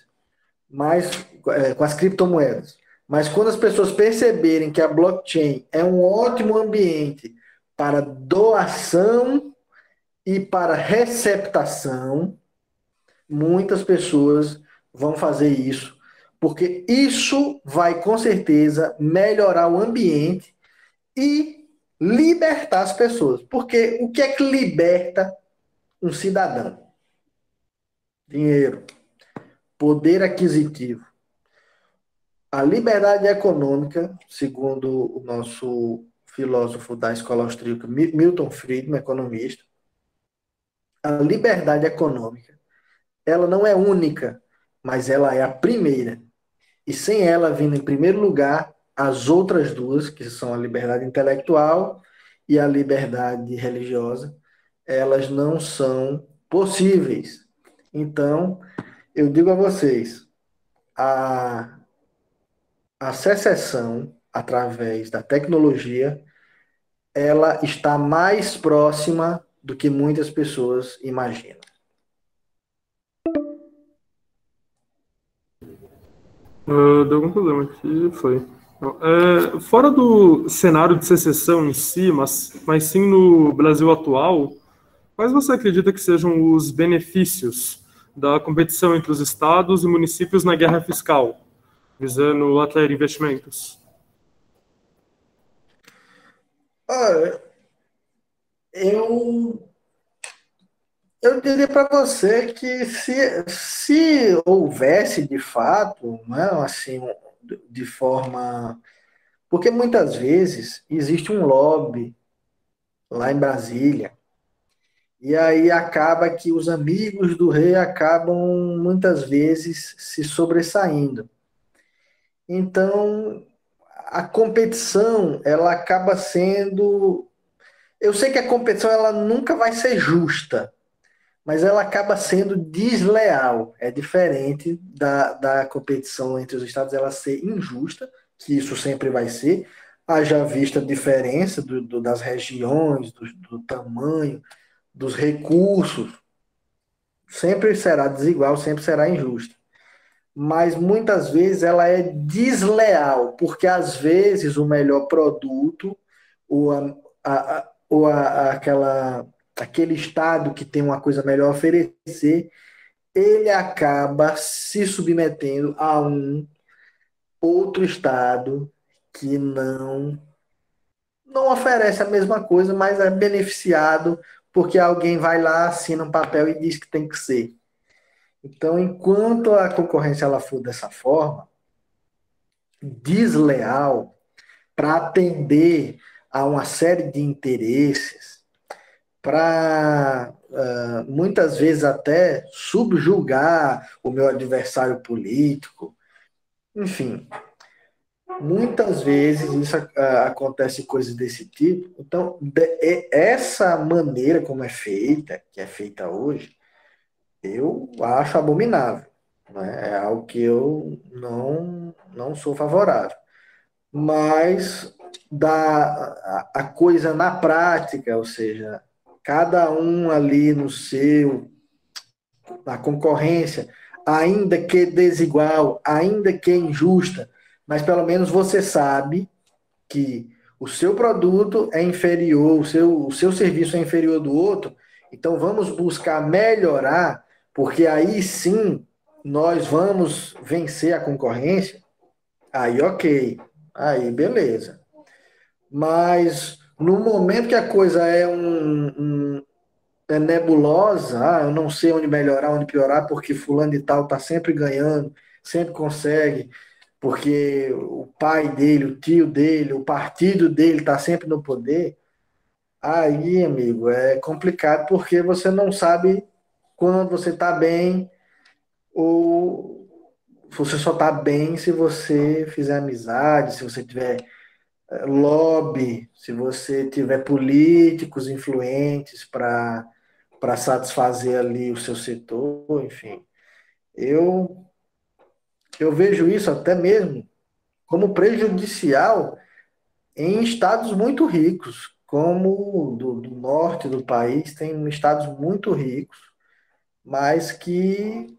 com as criptomoedas. Mas quando as pessoas perceberem que a blockchain é um ótimo ambiente para doação e para receptação, muitas pessoas vão fazer isso, porque isso vai com certeza melhorar o ambiente e libertar as pessoas. Porque o que é que liberta um cidadão? Dinheiro, poder aquisitivo. A liberdade econômica, segundo o nosso filósofo da escola austríaca, Milton Friedman, economista, a liberdade econômica, ela não é única, mas ela é a primeira. E sem ela vindo em primeiro lugar, as outras duas, que são a liberdade intelectual e a liberdade religiosa, elas não são possíveis. Então, eu digo a vocês, a secessão, através da tecnologia, ela está mais próxima do que muitas pessoas imaginam. Deu algum problema aqui, foi. Fora do cenário de secessão em si, mas sim no Brasil atual, quais você acredita que sejam os benefícios da competição entre os estados e municípios na guerra fiscal, visando atrair investimentos? Olha, eu diria para você que se houvesse de fato, né, assim, de forma... Porque muitas vezes existe um lobby lá em Brasília, e aí acaba que os amigos do rei acabam muitas vezes se sobressaindo. Então, a competição, ela acaba sendo... Eu sei que a competição ela nunca vai ser justa, mas ela acaba sendo desleal. É diferente da competição entre os estados ela ser injusta, que isso sempre vai ser. haja vista a diferença das regiões, do tamanho, dos recursos, sempre será desigual, sempre será injusta. Mas muitas vezes ela é desleal, porque às vezes o melhor produto, ou, aquele estado que tem uma coisa melhor a oferecer, ele acaba se submetendo a um outro estado que não oferece a mesma coisa, mas é beneficiado porque alguém vai lá, assina um papel e diz que tem que ser. Então, enquanto a concorrência ela for dessa forma, desleal, para atender a uma série de interesses, para muitas vezes até subjugar o meu adversário político, enfim, muitas vezes isso acontece coisas desse tipo. Então, essa maneira como é feita, que é feita hoje, eu acho abominável. Né? É algo que eu não sou favorável. Mas a coisa na prática, ou seja, cada um ali na concorrência, ainda que desigual, ainda que injusta, mas pelo menos você sabe que o seu produto é inferior, o seu serviço é inferior do outro, então vamos buscar melhorar, porque aí sim nós vamos vencer a concorrência. Aí ok, aí beleza. Mas no momento que a coisa é nebulosa, eu não sei onde melhorar, onde piorar, porque fulano de tal está sempre ganhando, sempre consegue, porque o pai dele, o tio dele, o partido dele está sempre no poder. Aí, amigo, é complicado porque você não sabe quando você está bem ou você só está bem se você fizer amizade, se você tiver lobby, se você tiver políticos influentes para satisfazer ali o seu setor, enfim. Eu, eu vejo isso até mesmo como prejudicial em estados muito ricos, como do norte do país, tem estados muito ricos, mas que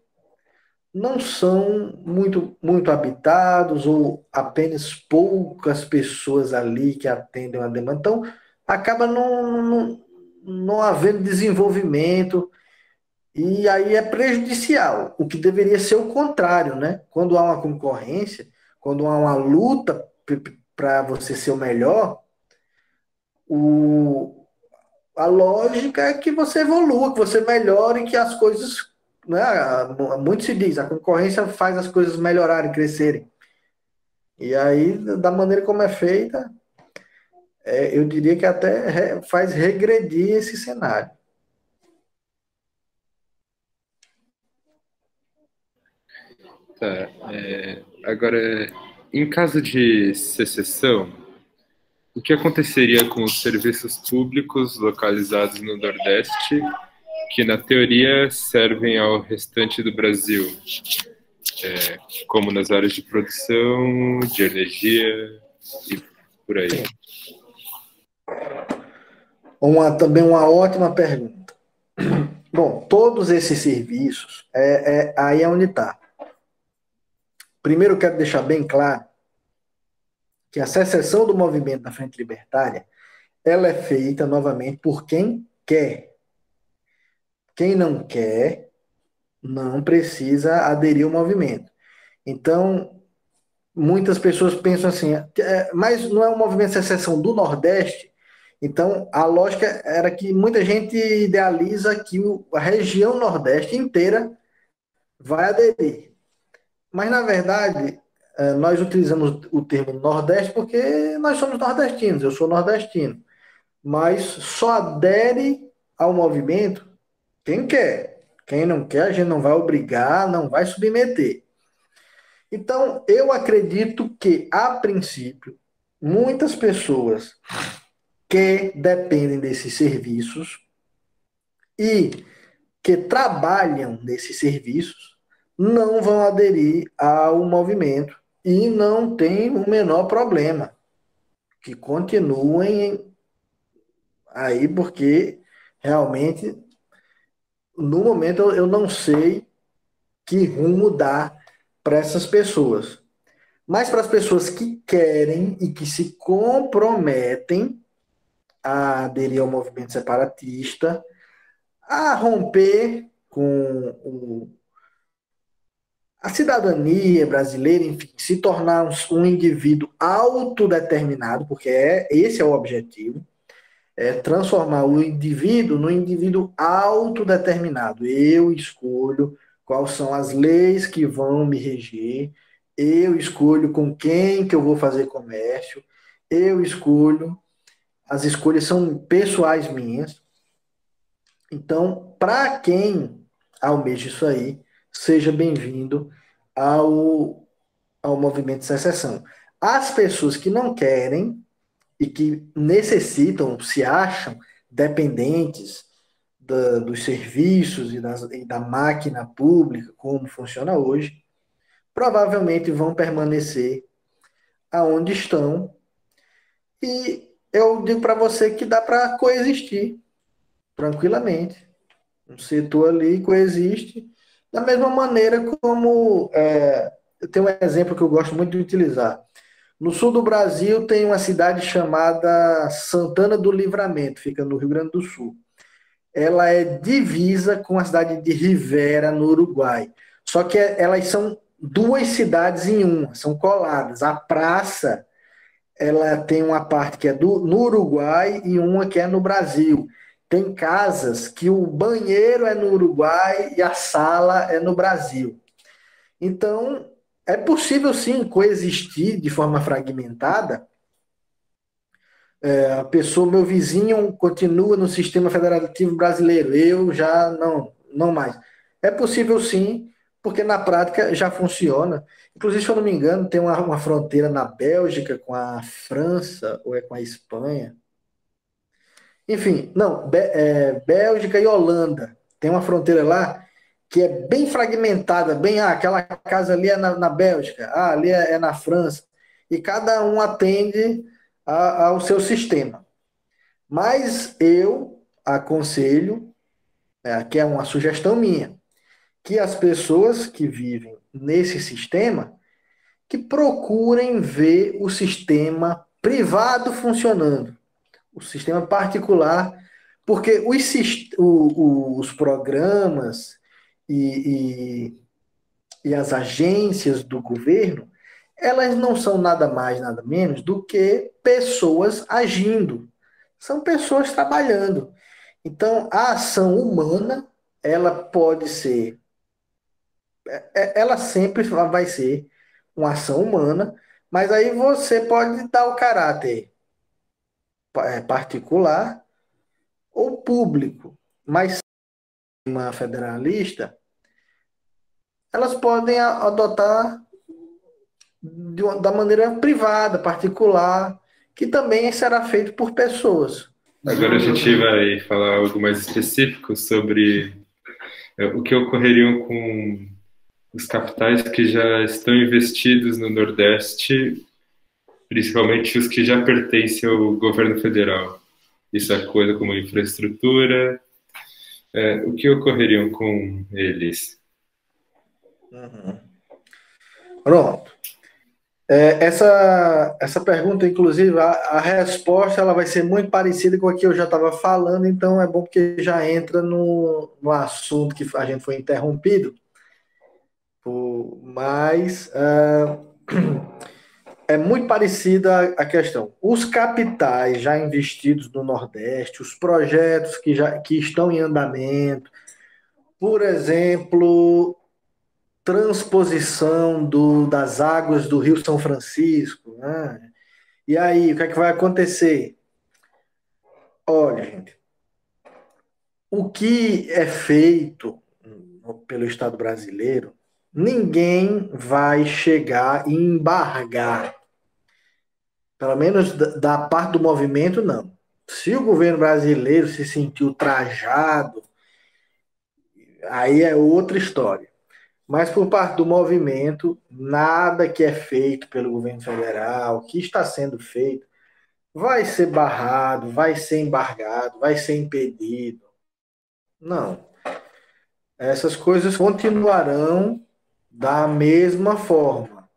não são muito habitados ou apenas poucas pessoas ali que atendem a demanda. Então, acaba não havendo desenvolvimento e aí é prejudicial, o que deveria ser o contrário, né? Quando há uma concorrência, quando há uma luta para você ser o melhor, o, a lógica é que você evolua, que você melhore, que as coisas, né? Muito se diz, a concorrência faz as coisas melhorarem, crescerem. E aí, da maneira como é feita, eu diria que até faz regredir esse cenário. Tá. Agora, em caso de secessão, o que aconteceria com os serviços públicos localizados no Nordeste, que na teoria servem ao restante do Brasil, como nas áreas de produção, de energia e por aí? Também uma ótima pergunta. Bom, todos esses serviços, aí é onde está. Primeiro, eu quero deixar bem claro que a secessão do movimento da Frente Libertária, ela é feita, novamente, por quem quer. Quem não quer, não precisa aderir ao movimento. Então, muitas pessoas pensam assim, mas não é um movimento de secessão do Nordeste? Então, a lógica era que muita gente idealiza que a região Nordeste inteira vai aderir. Mas, na verdade, nós utilizamos o termo Nordeste porque nós somos nordestinos, eu sou nordestino. Mas só adere ao movimento quem quer. Quem não quer, a gente não vai obrigar, não vai submeter. Então, eu acredito que, a princípio, muitas pessoas que dependem desses serviços e que trabalham nesses serviços não vão aderir ao movimento e não tem o menor problema. que continuem aí, porque realmente, no momento, eu não sei que rumo dar para essas pessoas. Mas para as pessoas que querem e que se comprometem a aderir ao movimento separatista, a romper com a cidadania brasileira, enfim, se tornar um indivíduo autodeterminado, porque esse é o objetivo, é transformar o indivíduo no indivíduo autodeterminado. Eu escolho quais são as leis que vão me reger, eu escolho com quem que eu vou fazer comércio, eu escolho, as escolhas são pessoais minhas. Então, para quem almeja isso aí, seja bem-vindo ao movimento de secessão. As pessoas que não querem e que necessitam, se acham dependentes dos serviços e da máquina pública, como funciona hoje, provavelmente vão permanecer aonde estão. E eu digo para você que dá para coexistir tranquilamente. Um setor ali coexiste da mesma maneira como eu tenho um exemplo que eu gosto muito de utilizar. No sul do Brasil tem uma cidade chamada Santana do Livramento, fica no Rio Grande do Sul. Ela é divisa com a cidade de Rivera, no Uruguai. Só que elas são duas cidades em uma, são coladas. A praça, ela tem uma parte que é no Uruguai e uma que é no Brasil. Tem casas que o banheiro é no Uruguai e a sala é no Brasil. Então, é possível sim coexistir de forma fragmentada. A pessoa, meu vizinho, continua no sistema federativo brasileiro, eu já não mais. É possível sim, porque na prática já funciona. Inclusive, se eu não me engano, tem uma fronteira na Bélgica com a França, ou é com a Espanha. Enfim, não, Bélgica e Holanda. Tem uma fronteira lá que é bem fragmentada, aquela casa ali é na Bélgica, ali é na França. E cada um atende ao seu sistema. Mas eu aconselho, que é uma sugestão minha, que as pessoas que vivem nesse sistema, que procurem ver o sistema privado funcionando, o sistema particular, porque os programas e as agências do governo, elas não são nada mais, nada menos do que pessoas agindo. São pessoas trabalhando. Então, a ação humana, ela pode ser, ela sempre vai ser uma ação humana, mas aí você pode dar o caráter particular ou público. Mas uma federalista, elas podem adotar da maneira privada, particular, que também será feito por pessoas. Agora a gente vai falar algo mais específico sobre o que ocorreria com os capitais que já estão investidos no Nordeste, principalmente os que já pertencem ao governo federal. Isso é coisa como infraestrutura. O que ocorreria com eles? Uhum. Pronto. Essa pergunta, inclusive, a resposta ela vai ser muito parecida com a que eu já estava falando, então é bom porque já entra no assunto que a gente foi interrompido. Mas é muito parecida a questão. Os capitais já investidos no Nordeste, os projetos que estão em andamento, por exemplo, transposição das águas do Rio São Francisco, né? E aí, o que é que vai acontecer? Olha, gente, o que é feito pelo Estado brasileiro, ninguém vai chegar e embargar. Pelo menos da parte do movimento, não. Se o governo brasileiro se sentiu trajado, aí é outra história. Mas por parte do movimento, nada que é feito pelo governo federal, que está sendo feito, vai ser barrado, vai ser embargado, vai ser impedido. Não. Essas coisas continuarão da mesma forma.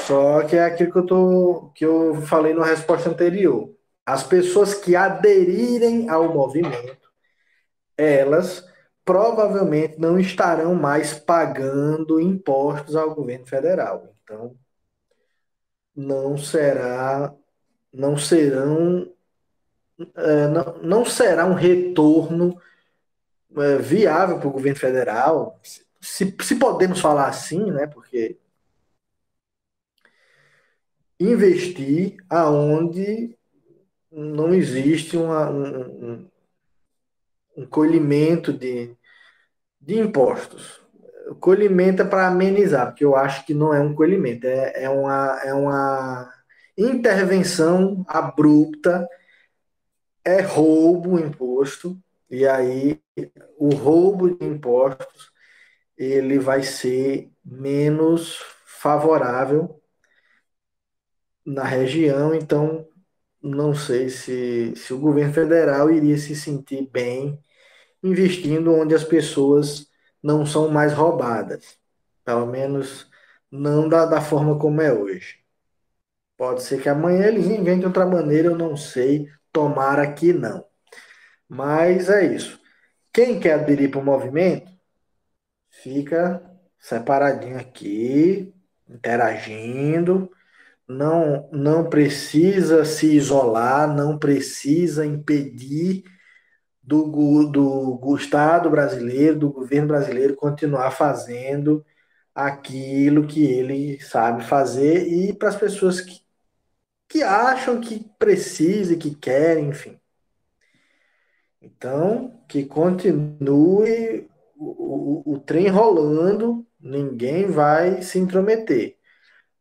Só que é aquilo que eu falei na resposta anterior. As pessoas que aderirem ao movimento, elas provavelmente não estarão mais pagando impostos ao governo federal. Então, não será, não serão, não será um retorno viável para o governo federal, se podemos falar assim, né? Porque investir aonde não existe um colhimento de impostos. O colhimento é para amenizar, porque eu acho que não é um colhimento, é uma intervenção abrupta, é roubo o imposto, e aí o roubo de impostos ele vai ser menos favorável na região, então não sei se o governo federal iria se sentir bem investindo onde as pessoas não são mais roubadas. Pelo menos não da forma como é hoje. Pode ser que amanhã eles inventem outra maneira, eu não sei. Tomara que não. Mas é isso. Quem quer aderir para o movimento, fica separadinho aqui, interagindo. Não precisa se isolar, não precisa impedir do Estado brasileiro, do governo brasileiro, continuar fazendo aquilo que ele sabe fazer e para as pessoas que acham que precisam, que querem, enfim. Então, que continue o trem rolando, ninguém vai se intrometer.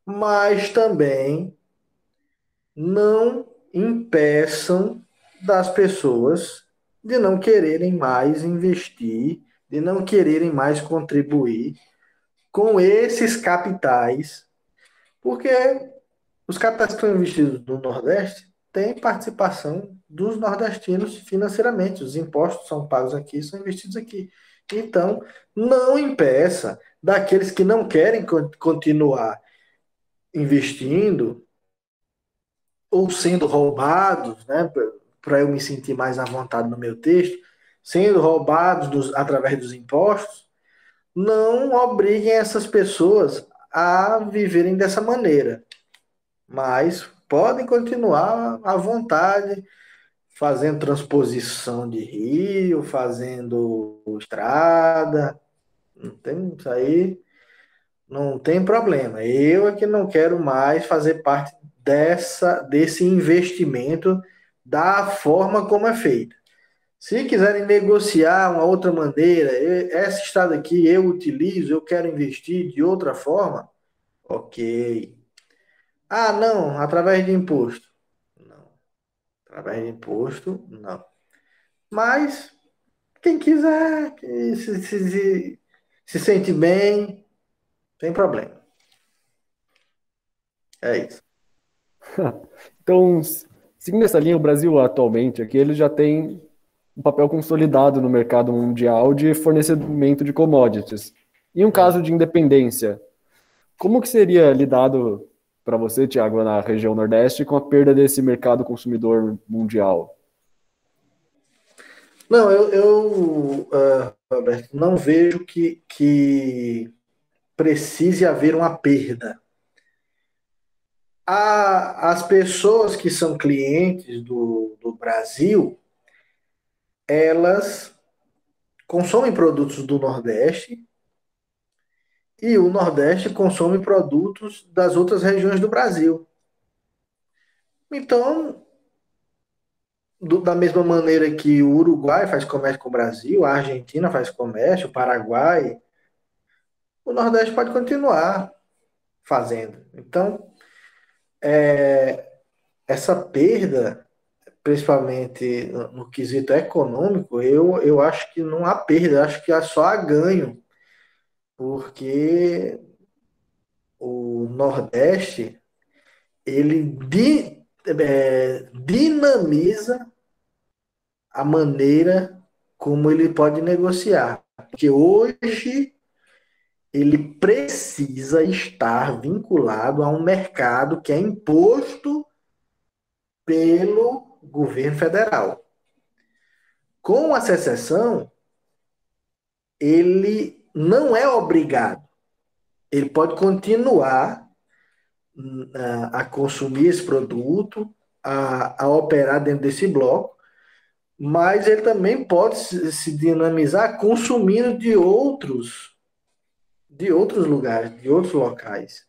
Mas também não impeçam das pessoas de não quererem mais investir, de não quererem mais contribuir com esses capitais, porque os capitais que estão investidos no Nordeste têm participação dos nordestinos financeiramente, os impostos são pagos aqui, são investidos aqui. Então, não impeça daqueles que não querem continuar investindo ou sendo roubados, né, para eu me sentir mais à vontade no meu texto, sendo roubados através dos impostos, não obriguem essas pessoas a viverem dessa maneira. Mas podem continuar à vontade, fazendo transposição de rio, fazendo estrada, não tem isso aí, não tem problema. Eu é que não quero mais fazer parte desse investimento da forma como é feito. Se quiserem negociar uma outra maneira, essa estrada aqui eu utilizo, eu quero investir de outra forma, ok. Ah, não, através de imposto. Não, através de imposto, não. Mas quem quiser, que se sente bem, sem problema. É isso. Então, seguindo essa linha, o Brasil atualmente aqui ele já tem um papel consolidado no mercado mundial de fornecimento de commodities. Em um caso de independência, como que seria lidado para você, Thiago, na região Nordeste, com a perda desse mercado consumidor mundial? Não, Roberto, não vejo que precise haver uma perda. As pessoas que são clientes do Brasil, elas consomem produtos do Nordeste e o Nordeste consome produtos das outras regiões do Brasil. Então, da mesma maneira que o Uruguai faz comércio com o Brasil, a Argentina faz comércio, o Paraguai, o Nordeste pode continuar fazendo. Então, essa perda, principalmente no quesito econômico, eu acho que não há perda, eu acho que só há ganho, porque o Nordeste, ele dinamiza a maneira como ele pode negociar. Porque hoje ele precisa estar vinculado a um mercado que é imposto pelo governo federal. Com a secessão, ele não é obrigado. Ele pode continuar a consumir esse produto, a operar dentro desse bloco, mas ele também pode se dinamizar consumindo de outros lugares, de outros locais.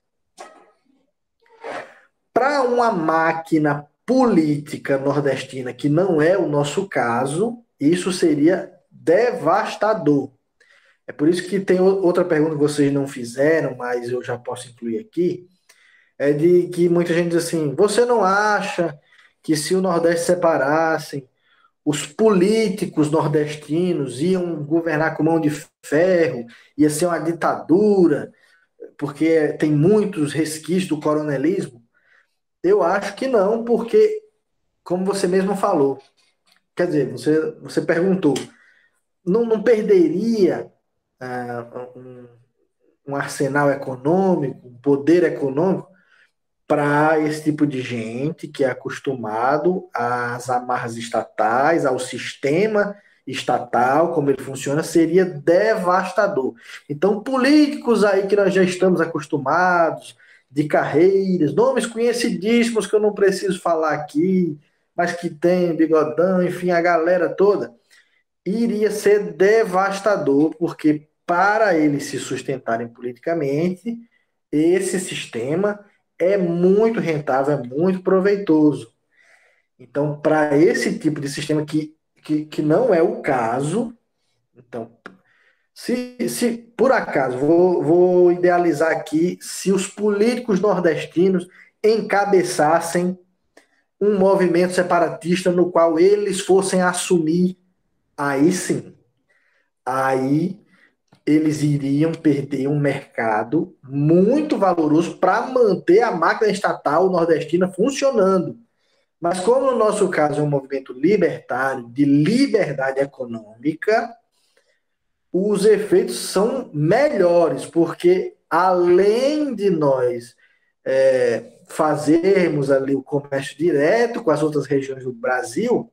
Para uma máquina política nordestina, que não é o nosso caso, isso seria devastador. É por isso que tem outra pergunta que vocês não fizeram, mas eu já posso incluir aqui, é de que muita gente diz assim, você não acha que se o Nordeste separassem, os políticos nordestinos iam governar com mão de ferro, ia ser uma ditadura, porque tem muitos resquícios do coronelismo? Eu acho que não, porque, como você mesmo falou, quer dizer, você perguntou, não perderia um arsenal econômico, um poder econômico para esse tipo de gente que é acostumado às amarras estatais, ao sistema estatal, como ele funciona, seria devastador. Então, políticos aí que nós já estamos acostumados, de carreiras, nomes conhecidíssimos que eu não preciso falar aqui, mas que tem bigodão, enfim, a galera toda, iria ser devastador, porque para eles se sustentarem politicamente, esse sistema é muito rentável, é muito proveitoso. Então, para esse tipo de sistema que não é o caso, então, se por acaso, vou idealizar aqui, se os políticos nordestinos encabeçassem um movimento separatista no qual eles fossem assumir, aí sim, aí eles iriam perder um mercado muito valoroso para manter a máquina estatal nordestina funcionando. Mas como no nosso caso é um movimento libertário, de liberdade econômica, os efeitos são melhores, porque além de nós fazermos ali o comércio direto com as outras regiões do Brasil,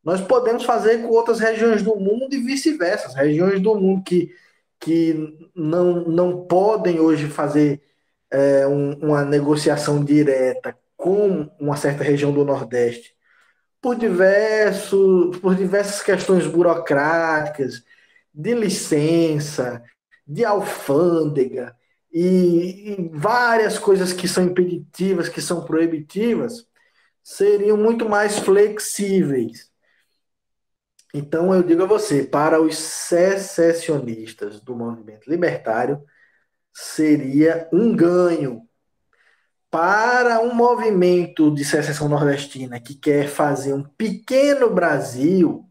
nós podemos fazer com outras regiões do mundo e vice-versa. As regiões do mundo que não podem hoje fazer uma negociação direta com uma certa região do Nordeste, por diversas questões burocráticas, de licença, de alfândega, e várias coisas que são impeditivas, que são proibitivas, seriam muito mais flexíveis. Então, eu digo a você, para os secessionistas do movimento libertário, seria um ganho. Para um movimento de secessão nordestina que quer fazer um pequeno Brasil,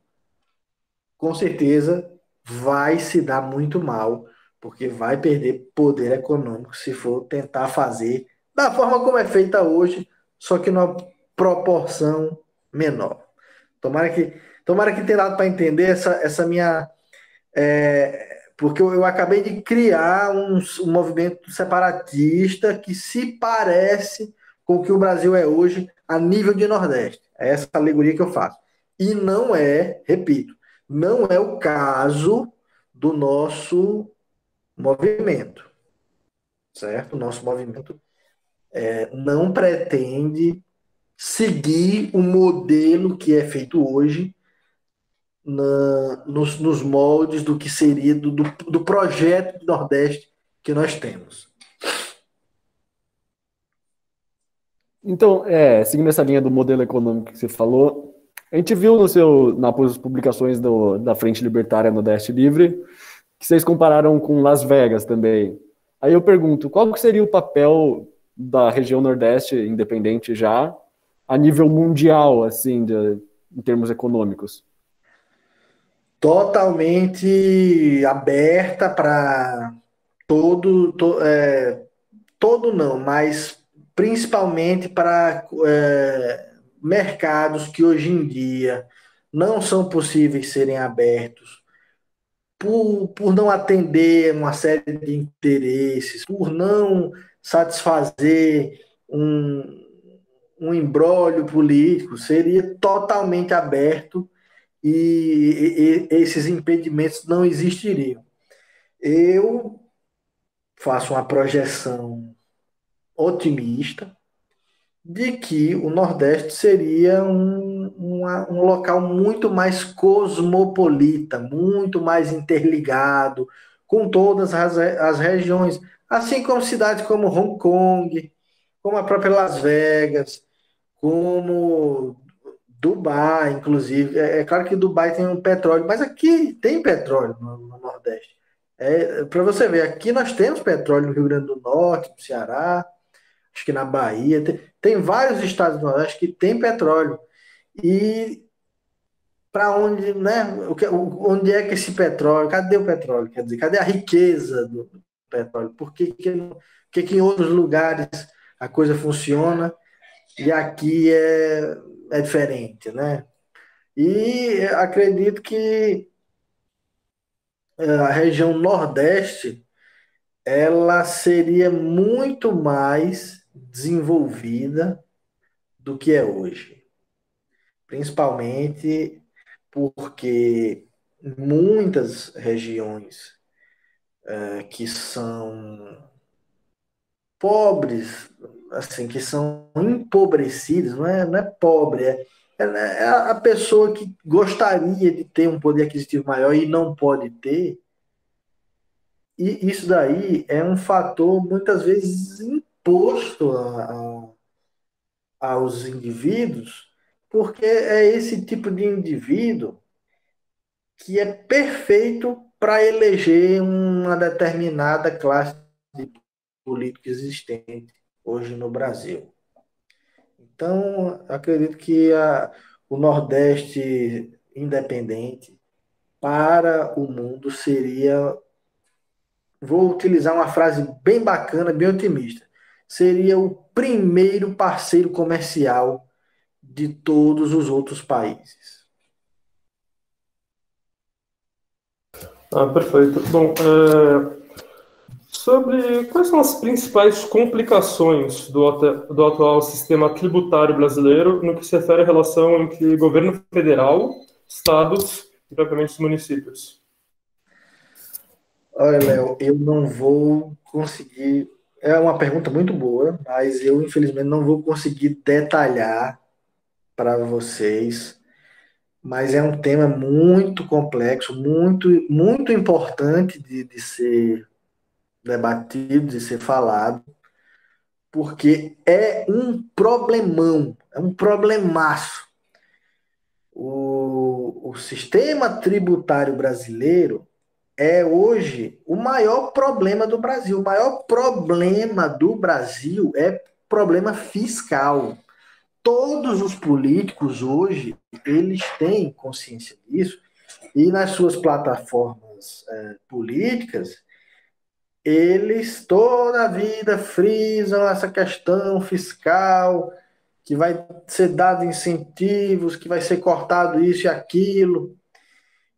com certeza vai se dar muito mal, porque vai perder poder econômico se for tentar fazer da forma como é feita hoje, só que numa proporção menor. Tomara que tenha dado para entender essa minha... porque eu acabei de criar um movimento separatista que se parece com o que o Brasil é hoje a nível de Nordeste. É essa alegoria que eu faço. E não é, repito, não é o caso do nosso movimento, certo? O nosso movimento não pretende seguir o modelo que é feito hoje nos moldes do que seria do projeto do Nordeste que nós temos. Então, seguindo essa linha do modelo econômico que você falou, a gente viu nas publicações da Frente Libertária Nordeste Livre que vocês compararam com Las Vegas também. Aí eu pergunto, qual que seria o papel da região Nordeste independente já a nível mundial, assim, em termos econômicos? Totalmente aberta para todo não, mas principalmente para mercados que hoje em dia não são possíveis serem abertos, por não atender uma série de interesses, por não satisfazer um imbróglio político, seria totalmente aberto e esses impedimentos não existiriam. Eu faço uma projeção otimista de que o Nordeste seria um local muito mais cosmopolita, muito mais interligado com todas as regiões, assim como cidades como Hong Kong, como a própria Las Vegas, como Dubai, inclusive. É claro que Dubai tem um petróleo, mas aqui tem petróleo no Nordeste. Para você ver, aqui nós temos petróleo no Rio Grande do Norte, no Ceará, acho que na Bahia, tem vários estados do Nordeste que tem petróleo. E para onde, né? Onde é que esse petróleo? Cadê o petróleo? Quer dizer, cadê a riqueza do petróleo? Por que em outros lugares a coisa funciona e aqui é diferente, né? E acredito que a região Nordeste ela seria muito mais desenvolvida do que é hoje, principalmente porque muitas regiões que são pobres, assim, que são empobrecidas, não é pobre, é a pessoa que gostaria de ter um poder aquisitivo maior e não pode ter. E isso daí é um fator muitas vezes imposto aos indivíduos, porque é esse tipo de indivíduo que é perfeito para eleger uma determinada classe de político existente hoje no Brasil. Então, acredito que o Nordeste independente para o mundo seria, vou utilizar uma frase bem bacana, bem otimista, seria o primeiro parceiro comercial de todos os outros países. Perfeito. Bom, sobre quais são as principais complicações do atual sistema tributário brasileiro no que se refere à relação entre governo federal, estados e, propriamente, os municípios? Olha, Léo, eu não vou conseguir. É uma pergunta muito boa, mas eu, infelizmente, não vou conseguir detalhar para vocês. Mas é um tema muito complexo, muito, muito importante de ser debatido, de ser falado, porque é um problemão, é um problemaço. O sistema tributário brasileiro é hoje o maior problema do Brasil. O maior problema do Brasil é problema fiscal. Todos os políticos hoje, eles têm consciência disso e nas suas plataformas políticas, eles toda a vida frisam essa questão fiscal, que vai ser dado incentivos, que vai ser cortado isso e aquilo.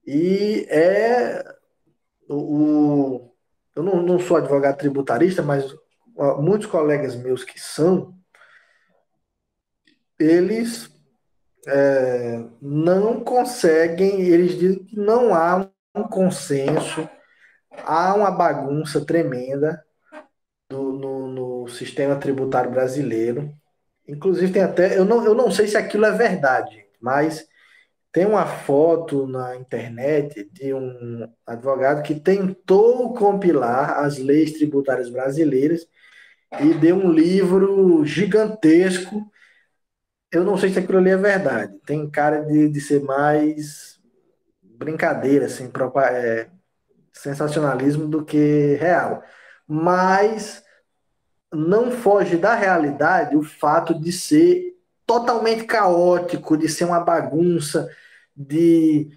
E eu não sou advogado tributarista, mas muitos colegas meus que são, eles não conseguem, eles dizem que não há um consenso, há uma bagunça tremenda no sistema tributário brasileiro. Inclusive tem até, eu não sei se aquilo é verdade, mas tem uma foto na internet de um advogado que tentou compilar as leis tributárias brasileiras e deu um livro gigantesco. Eu não sei se aquilo ali é verdade. Tem cara de ser mais brincadeira, assim, sensacionalismo do que real. Mas não foge da realidade o fato de ser totalmente caótico, de ser uma bagunça, de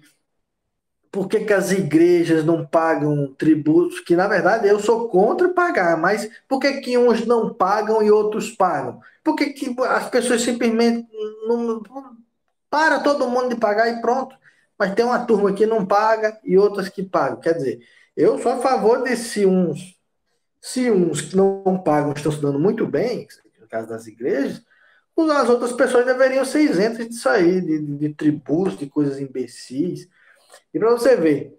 por que que as igrejas não pagam tributos, que na verdade eu sou contra pagar, mas por que que uns não pagam e outros pagam? Por que que as pessoas simplesmente não para todo mundo de pagar e pronto? Mas tem uma turma que não paga e outras que pagam. Quer dizer, eu sou a favor de se uns que não pagam estão se dando muito bem, no caso das igrejas, as outras pessoas deveriam ser isentas disso aí, de tributos, de coisas imbecis. E para você ver,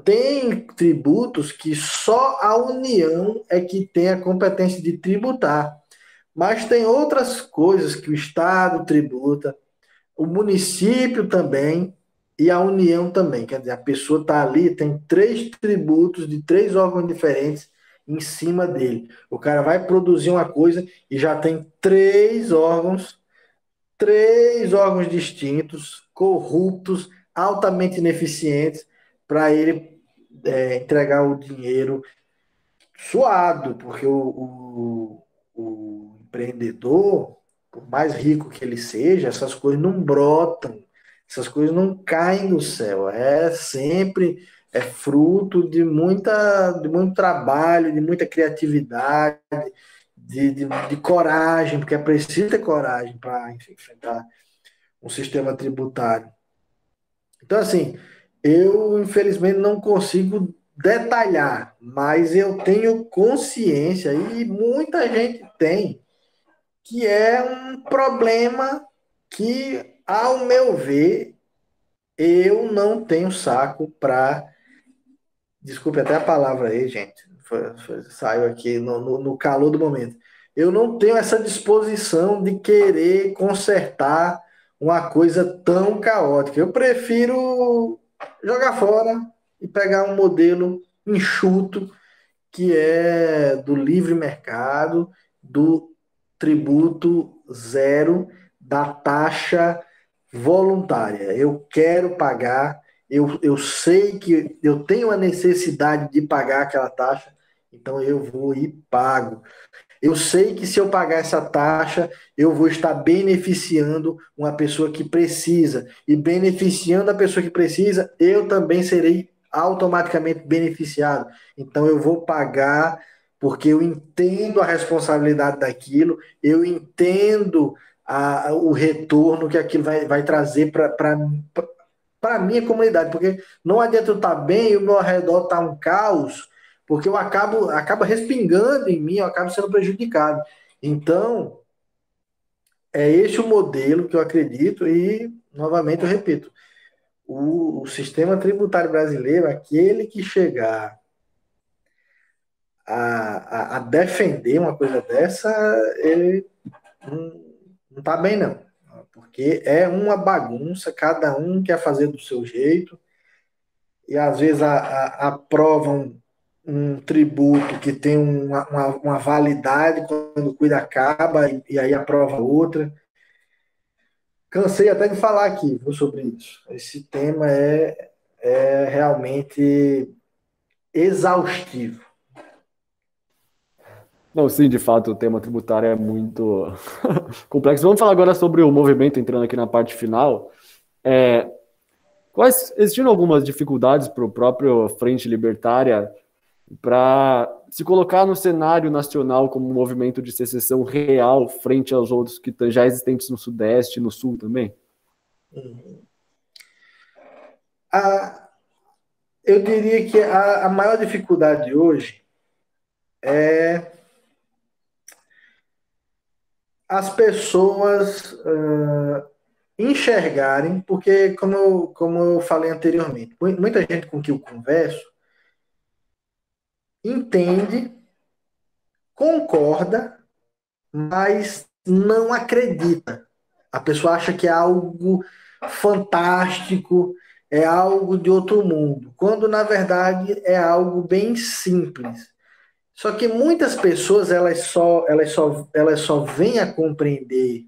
tem tributos que só a União é que tem a competência de tributar. Mas tem outras coisas que o Estado tributa, o município também e a União também. Quer dizer, a pessoa está ali, tem 3 tributos de 3 órgãos diferentes em cima dele. O cara vai produzir uma coisa e já tem 3 órgãos distintos, corruptos, altamente ineficientes, para ele entregar o dinheiro suado, porque o empreendedor, por mais rico que ele seja, essas coisas não brotam, essas coisas não caem do céu. É sempre fruto de muito trabalho, de muita criatividade, de coragem, porque é preciso ter coragem para enfrentar um sistema tributário. Então, assim, eu infelizmente não consigo detalhar, mas eu tenho consciência, e muita gente tem, que é um problema que, ao meu ver, eu não tenho saco para. Desculpe até a palavra aí, gente. Saiu aqui no calor do momento. Eu não tenho essa disposição de querer consertar uma coisa tão caótica. Eu prefiro jogar fora e pegar um modelo enxuto, que é do livre mercado, do tributo zero, da taxa voluntária. Eu quero pagar, eu sei que eu tenho a necessidade de pagar aquela taxa, então eu vou e pago. Eu sei que se eu pagar essa taxa, eu vou estar beneficiando uma pessoa que precisa. E beneficiando a pessoa que precisa, eu também serei automaticamente beneficiado. Então eu vou pagar porque eu entendo a responsabilidade daquilo, eu entendo o retorno que aquilo vai trazer para a minha comunidade. Porque não adianta eu estar bem e o meu arredor estar um caos, porque eu acaba respingando em mim, eu acabo sendo prejudicado. Então, é este o modelo que eu acredito e, novamente, eu repito, o sistema tributário brasileiro, aquele que chegar a defender uma coisa dessa, ele não está bem, não. Porque é uma bagunça, cada um quer fazer do seu jeito, e às vezes aprovam um tributo que tem uma validade quando o cuida acaba e aí aprova outra. Cansei até de falar aqui, viu, sobre isso. Esse tema é realmente exaustivo. Não, sim, de fato, o tema tributário é muito complexo. Vamos falar agora sobre o movimento, entrando aqui na parte final. Existiram algumas dificuldades para o próprio Frente Libertária para se colocar no cenário nacional como um movimento de secessão real frente aos outros que já existentes no Sudeste e no Sul também? Eu diria que a maior dificuldade hoje é as pessoas enxergarem, porque, como eu falei anteriormente, muita gente com quem eu converso entende, concorda, mas não acredita. A pessoa acha que é algo fantástico, é algo de outro mundo, quando na verdade é algo bem simples. Só que muitas pessoas elas só vêm a compreender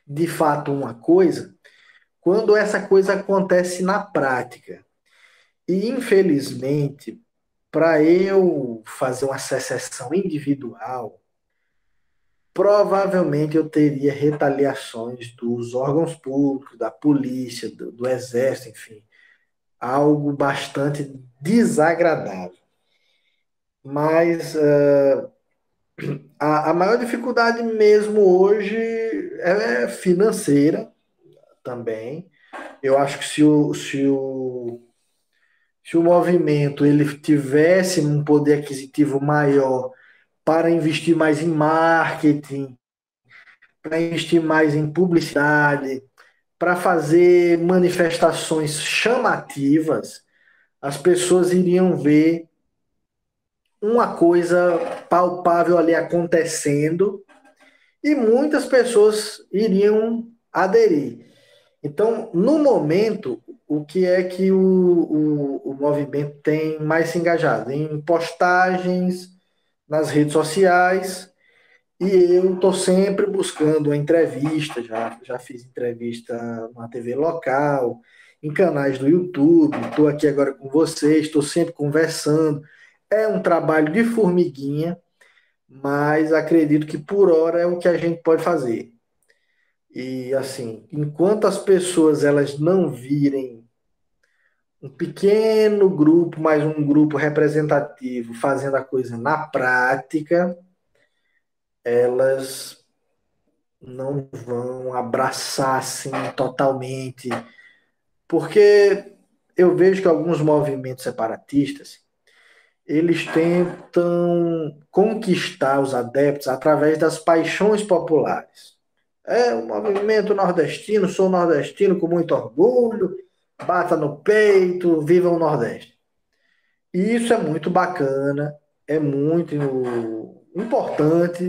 de fato uma coisa quando essa coisa acontece na prática. E infelizmente, para eu fazer uma secessão individual, provavelmente eu teria retaliações dos órgãos públicos, da polícia, do exército, enfim. algo bastante desagradável. Mas a maior dificuldade mesmo hoje é financeira também. Eu acho que se o movimento ele tivesse um poder aquisitivo maior para investir mais em marketing, para investir mais em publicidade, para fazer manifestações chamativas, as pessoas iriam ver uma coisa palpável ali acontecendo e muitas pessoas iriam aderir. Então, no momento, o que é que o movimento tem mais se engajado? Em postagens nas redes sociais, e eu estou sempre buscando uma entrevista, já fiz entrevista na TV local, em canais do YouTube, estou aqui agora com vocês, estou sempre conversando. É um trabalho de formiguinha, mas acredito que por hora é o que a gente pode fazer. E assim, enquanto as pessoas elas não virem um pequeno grupo, mas um grupo representativo fazendo a coisa na prática, elas não vão abraçar assim totalmente, porque eu vejo que alguns movimentos separatistas, eles tentam conquistar os adeptos através das paixões populares. É o movimento nordestino, sou nordestino com muito orgulho, bata no peito, viva o Nordeste. E isso é muito bacana, é muito importante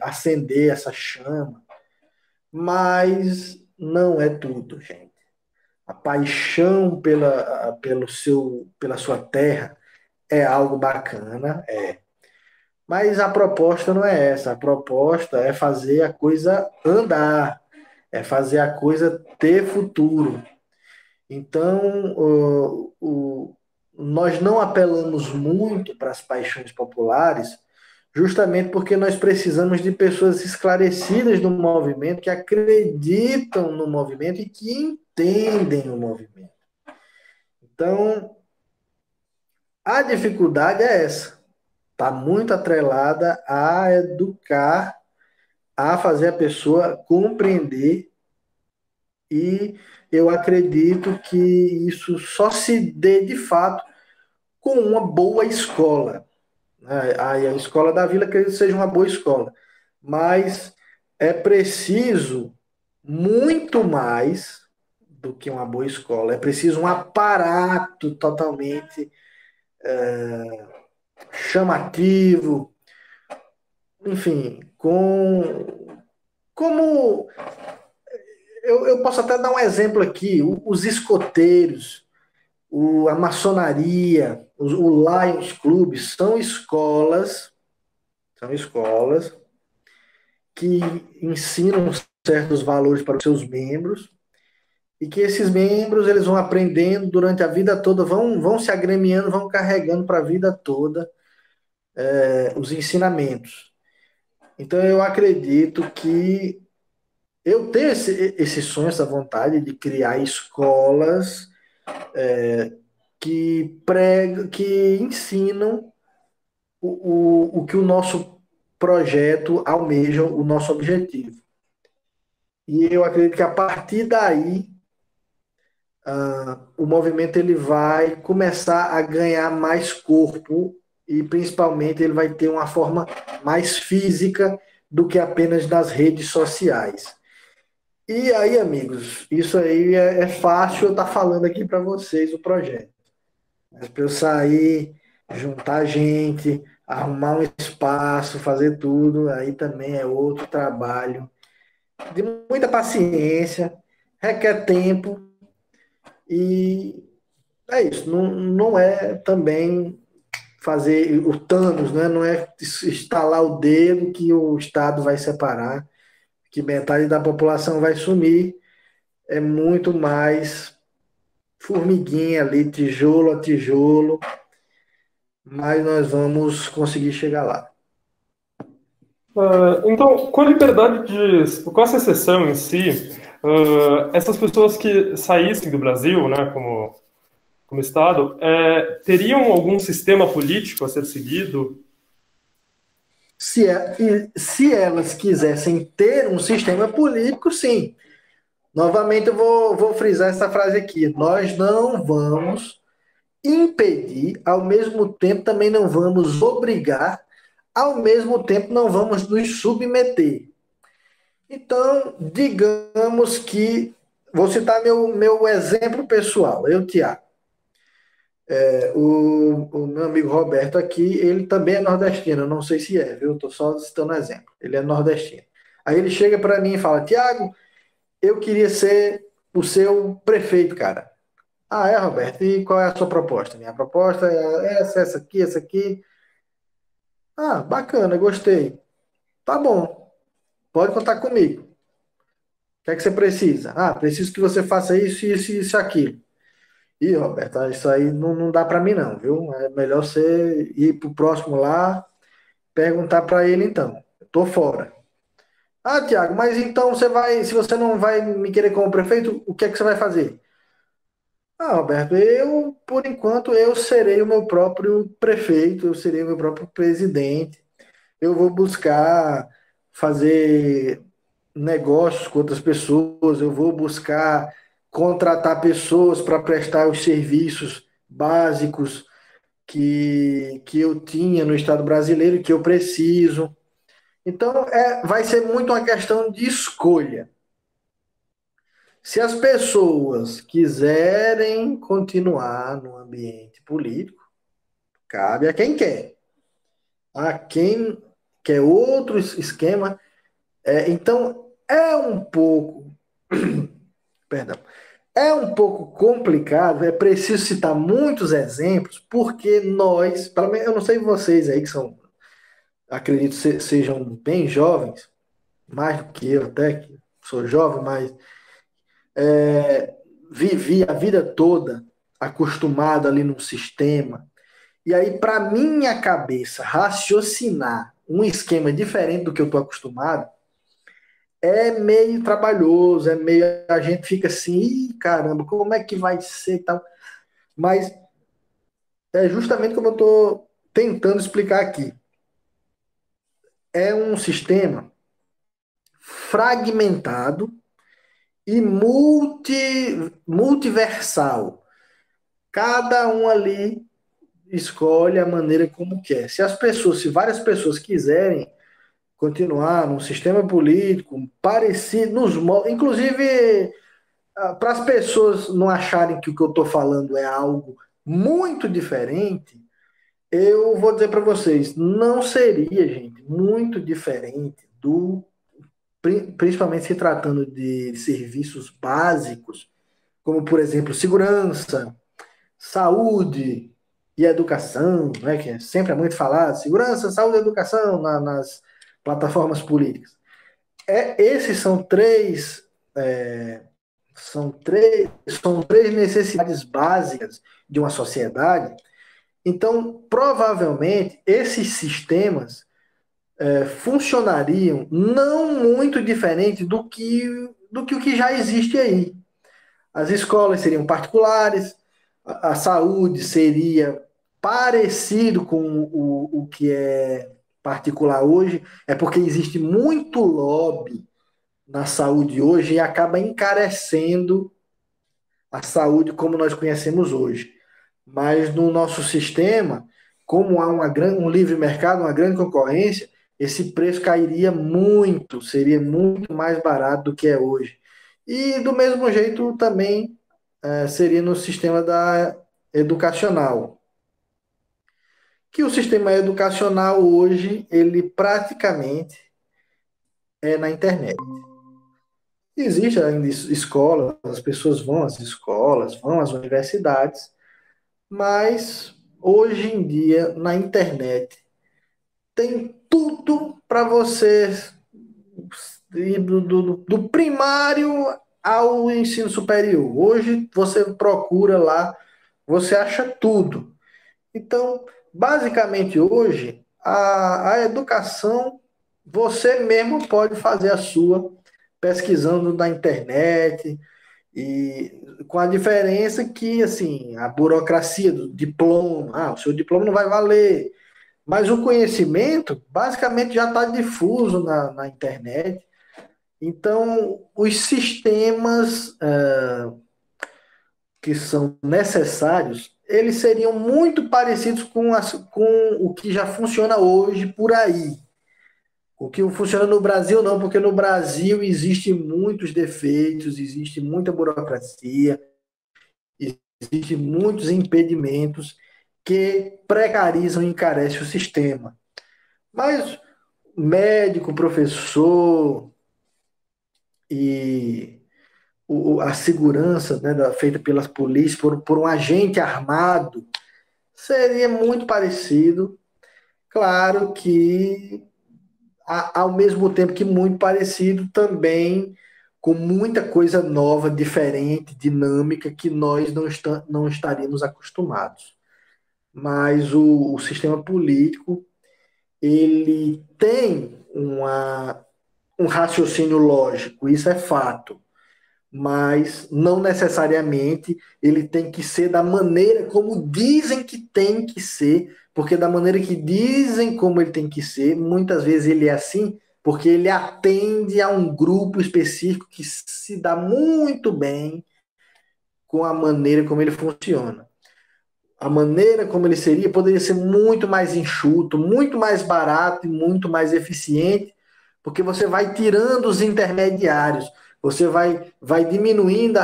acender essa chama, mas não é tudo, gente. A paixão pela sua terra é algo bacana, mas a proposta não é essa. A proposta é fazer a coisa andar, é fazer a coisa ter futuro. Então, nós não apelamos muito para as paixões populares, justamente porque nós precisamos de pessoas esclarecidas no movimento, que acreditam no movimento e que entendem o movimento. Então, a dificuldade é essa. Está muito atrelada a educar, a fazer a pessoa compreender, e eu acredito que isso só se dê de fato com uma boa escola. A escola da Vila acredito que seja uma boa escola, mas é preciso muito mais do que uma boa escola. É preciso um aparato totalmente chamativo, enfim, como eu posso até dar um exemplo aqui, os escoteiros, a maçonaria, o Lions Club são escolas que ensinam certos valores para os seus membros e que esses membros eles vão aprendendo durante a vida toda, vão se agremiando, vão carregando para a vida toda os ensinamentos. Então eu acredito que eu tenho esse sonho, essa vontade de criar escolas que ensinam o que o nosso projeto almeja, o nosso objetivo. E eu acredito que a partir daí o movimento ele vai começar a ganhar mais corpo e principalmente ele vai ter uma forma mais física do que apenas nas redes sociais. E aí, amigos, isso aí é fácil eu estar falando aqui para vocês o projeto. Mas para eu sair, juntar gente, arrumar um espaço, fazer tudo, aí também é outro trabalho de muita paciência, requer tempo e é isso. Não é também fazer o Thanos, né? Não é estalar o dedo que o Estado vai separar, que metade da população vai sumir. É muito mais formiguinha ali, tijolo a tijolo, mas nós vamos conseguir chegar lá. Então, com a liberdade com a secessão em si, essas pessoas que saíssem do Brasil, né, como como Estado, teriam algum sistema político a ser seguido? Se elas quisessem ter um sistema político, sim. Novamente, eu vou frisar essa frase aqui. Nós não vamos impedir, ao mesmo tempo também não vamos obrigar, ao mesmo tempo não vamos nos submeter. Então, digamos que, vou citar meu exemplo pessoal, eu, Tiago. O meu amigo Roberto aqui, ele também é nordestino, eu não sei se é, viu? Estou só citando exemplo. Ele é nordestino. Aí ele chega para mim e fala: Tiago, eu queria ser o seu prefeito, cara. Ah, é, Roberto, e qual é a sua proposta? Minha proposta é essa aqui, essa aqui. Ah, bacana, gostei. Tá bom, pode contar comigo. O que é que você precisa? Ah, preciso que você faça isso, isso, isso, aquilo. Ih, Roberto, isso aí não dá para mim não, viu? É melhor você ir pro próximo lá, perguntar para ele então. Eu tô fora. Ah, Tiago, mas então se você não vai me querer como prefeito, o que é que você vai fazer? Ah, Roberto, por enquanto, eu serei o meu próprio prefeito, eu serei o meu próprio presidente. Eu vou buscar fazer negócios com outras pessoas, eu vou buscar contratar pessoas para prestar os serviços básicos que eu tinha no Estado brasileiro e que eu preciso. Então, vai ser muito uma questão de escolha. Se as pessoas quiserem continuar no ambiente político, cabe a quem quer. A quem quer outro esquema. Então, é um pouco, perdão, é um pouco complicado, é preciso citar muitos exemplos, porque nós, pelo menos, eu não sei vocês aí que são, acredito sejam bem jovens, mais do que eu até, que sou jovem, mas vivi a vida toda acostumado ali num sistema. E aí, para minha cabeça, raciocinar um esquema diferente do que eu estou acostumado é meio trabalhoso, é meio. A gente fica assim, ih, caramba, como é que vai ser e tal. Mas é justamente como eu estou tentando explicar aqui. É um sistema fragmentado e multiversal. Cada um ali escolhe a maneira como quer. Se várias pessoas quiserem continuar num sistema político parecido, inclusive para as pessoas não acharem que o que eu estou falando é algo muito diferente, eu vou dizer para vocês, não seria, gente, muito diferente principalmente se tratando de serviços básicos, como, por exemplo, segurança, saúde e educação, né, que sempre é muito falado, segurança, saúde e educação nas plataformas políticas. Esses é, são três necessidades básicas de uma sociedade. Então, provavelmente, esses sistemas funcionariam não muito diferente do que o que já existe aí. As escolas seriam particulares, a saúde seria parecido com o que é particular hoje, é porque existe muito lobby na saúde hoje e acaba encarecendo a saúde como nós conhecemos hoje. Mas no nosso sistema, como há um livre mercado, uma grande concorrência, esse preço cairia muito, seria muito mais barato do que é hoje. E do mesmo jeito também seria no sistema educacional. Que o sistema educacional hoje, ele praticamente é na internet. Existe ainda escolas, as pessoas vão às escolas, vão às universidades, mas hoje em dia, na internet, tem tudo para você ir do primário ao ensino superior. Hoje você procura lá, você acha tudo. Então, basicamente hoje, a educação, você mesmo pode fazer a sua pesquisando na internet E com a diferença que, assim, a burocracia do diploma, o seu diploma não vai valer, mas o conhecimento basicamente já está difuso na internet. Então, os sistemas que são necessários, eles seriam muito parecidos com o que já funciona hoje por aí. O que funciona no Brasil não, porque no Brasil existe muitos defeitos, existe muita burocracia, existe muitos impedimentos que precarizam e encarecem o sistema. Mas médico, professor e a segurança, né, feita pelas polícias por um agente armado seria muito parecido. Claro que ao mesmo tempo que muito parecido também com muita coisa nova, diferente, dinâmica que nós não estaríamos acostumados. Mas o sistema político ele tem um raciocínio lógico, isso é fato, mas não necessariamente ele tem que ser da maneira como dizem que tem que ser, porque da maneira que dizem como ele tem que ser, muitas vezes ele é assim, porque ele atende a um grupo específico que se dá muito bem com a maneira como ele funciona. A maneira como ele seria poderia ser muito mais enxuto, muito mais barato e muito mais eficiente, porque você vai tirando os intermediários, você vai diminuindo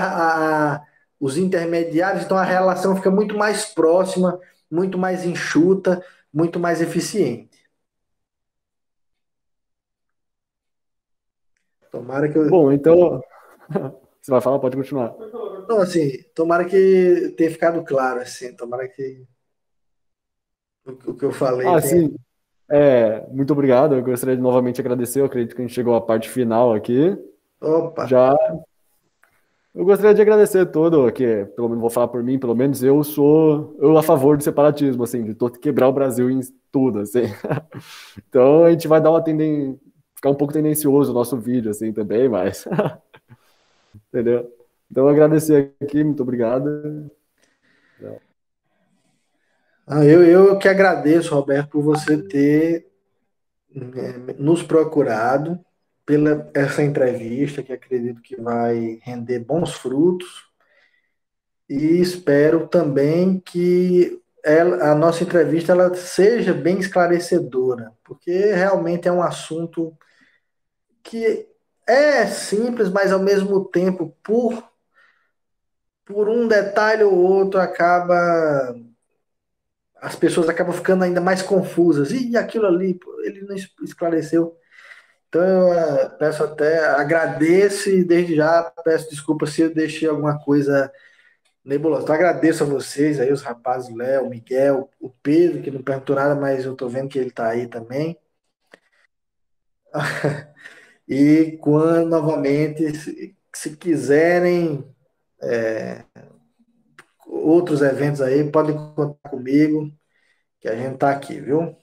os intermediários, então a relação fica muito mais próxima, muito mais enxuta, muito mais eficiente. Tomara que eu. Bom, então. Você vai falar? Pode continuar. Não, assim, tomara que tenha ficado claro, assim, tomara que o que eu falei Ah, tenha. sim. Muito obrigado. Eu gostaria de novamente agradecer. Eu acredito que a gente chegou à parte final aqui. Opa! Já eu gostaria de agradecer todo, que pelo menos vou falar por mim, pelo menos eu a favor do separatismo, assim, de todo quebrar o Brasil em tudo, assim. Então a gente vai dar ficar um pouco tendencioso o nosso vídeo, assim, também, mas entendeu? Então agradecer aqui, muito obrigado. Eu que agradeço, Roberto, por você ter nos procurado pela essa entrevista, que acredito que vai render bons frutos, e espero também que a nossa entrevista ela seja bem esclarecedora, porque realmente é um assunto que é simples, mas ao mesmo tempo, por um detalhe ou outro, as pessoas acabam ficando ainda mais confusas. E aquilo ali, pô, ele não esclareceu. Então eu peço até, agradeço e desde já peço desculpa se eu deixei alguma coisa nebulosa. Então agradeço a vocês aí, os rapazes, o Léo, o Miguel, o Pedro, que não perguntou nada, mas eu tô vendo que ele tá aí também. E quando novamente, se quiserem outros eventos aí, podem contar comigo, que a gente tá aqui, viu?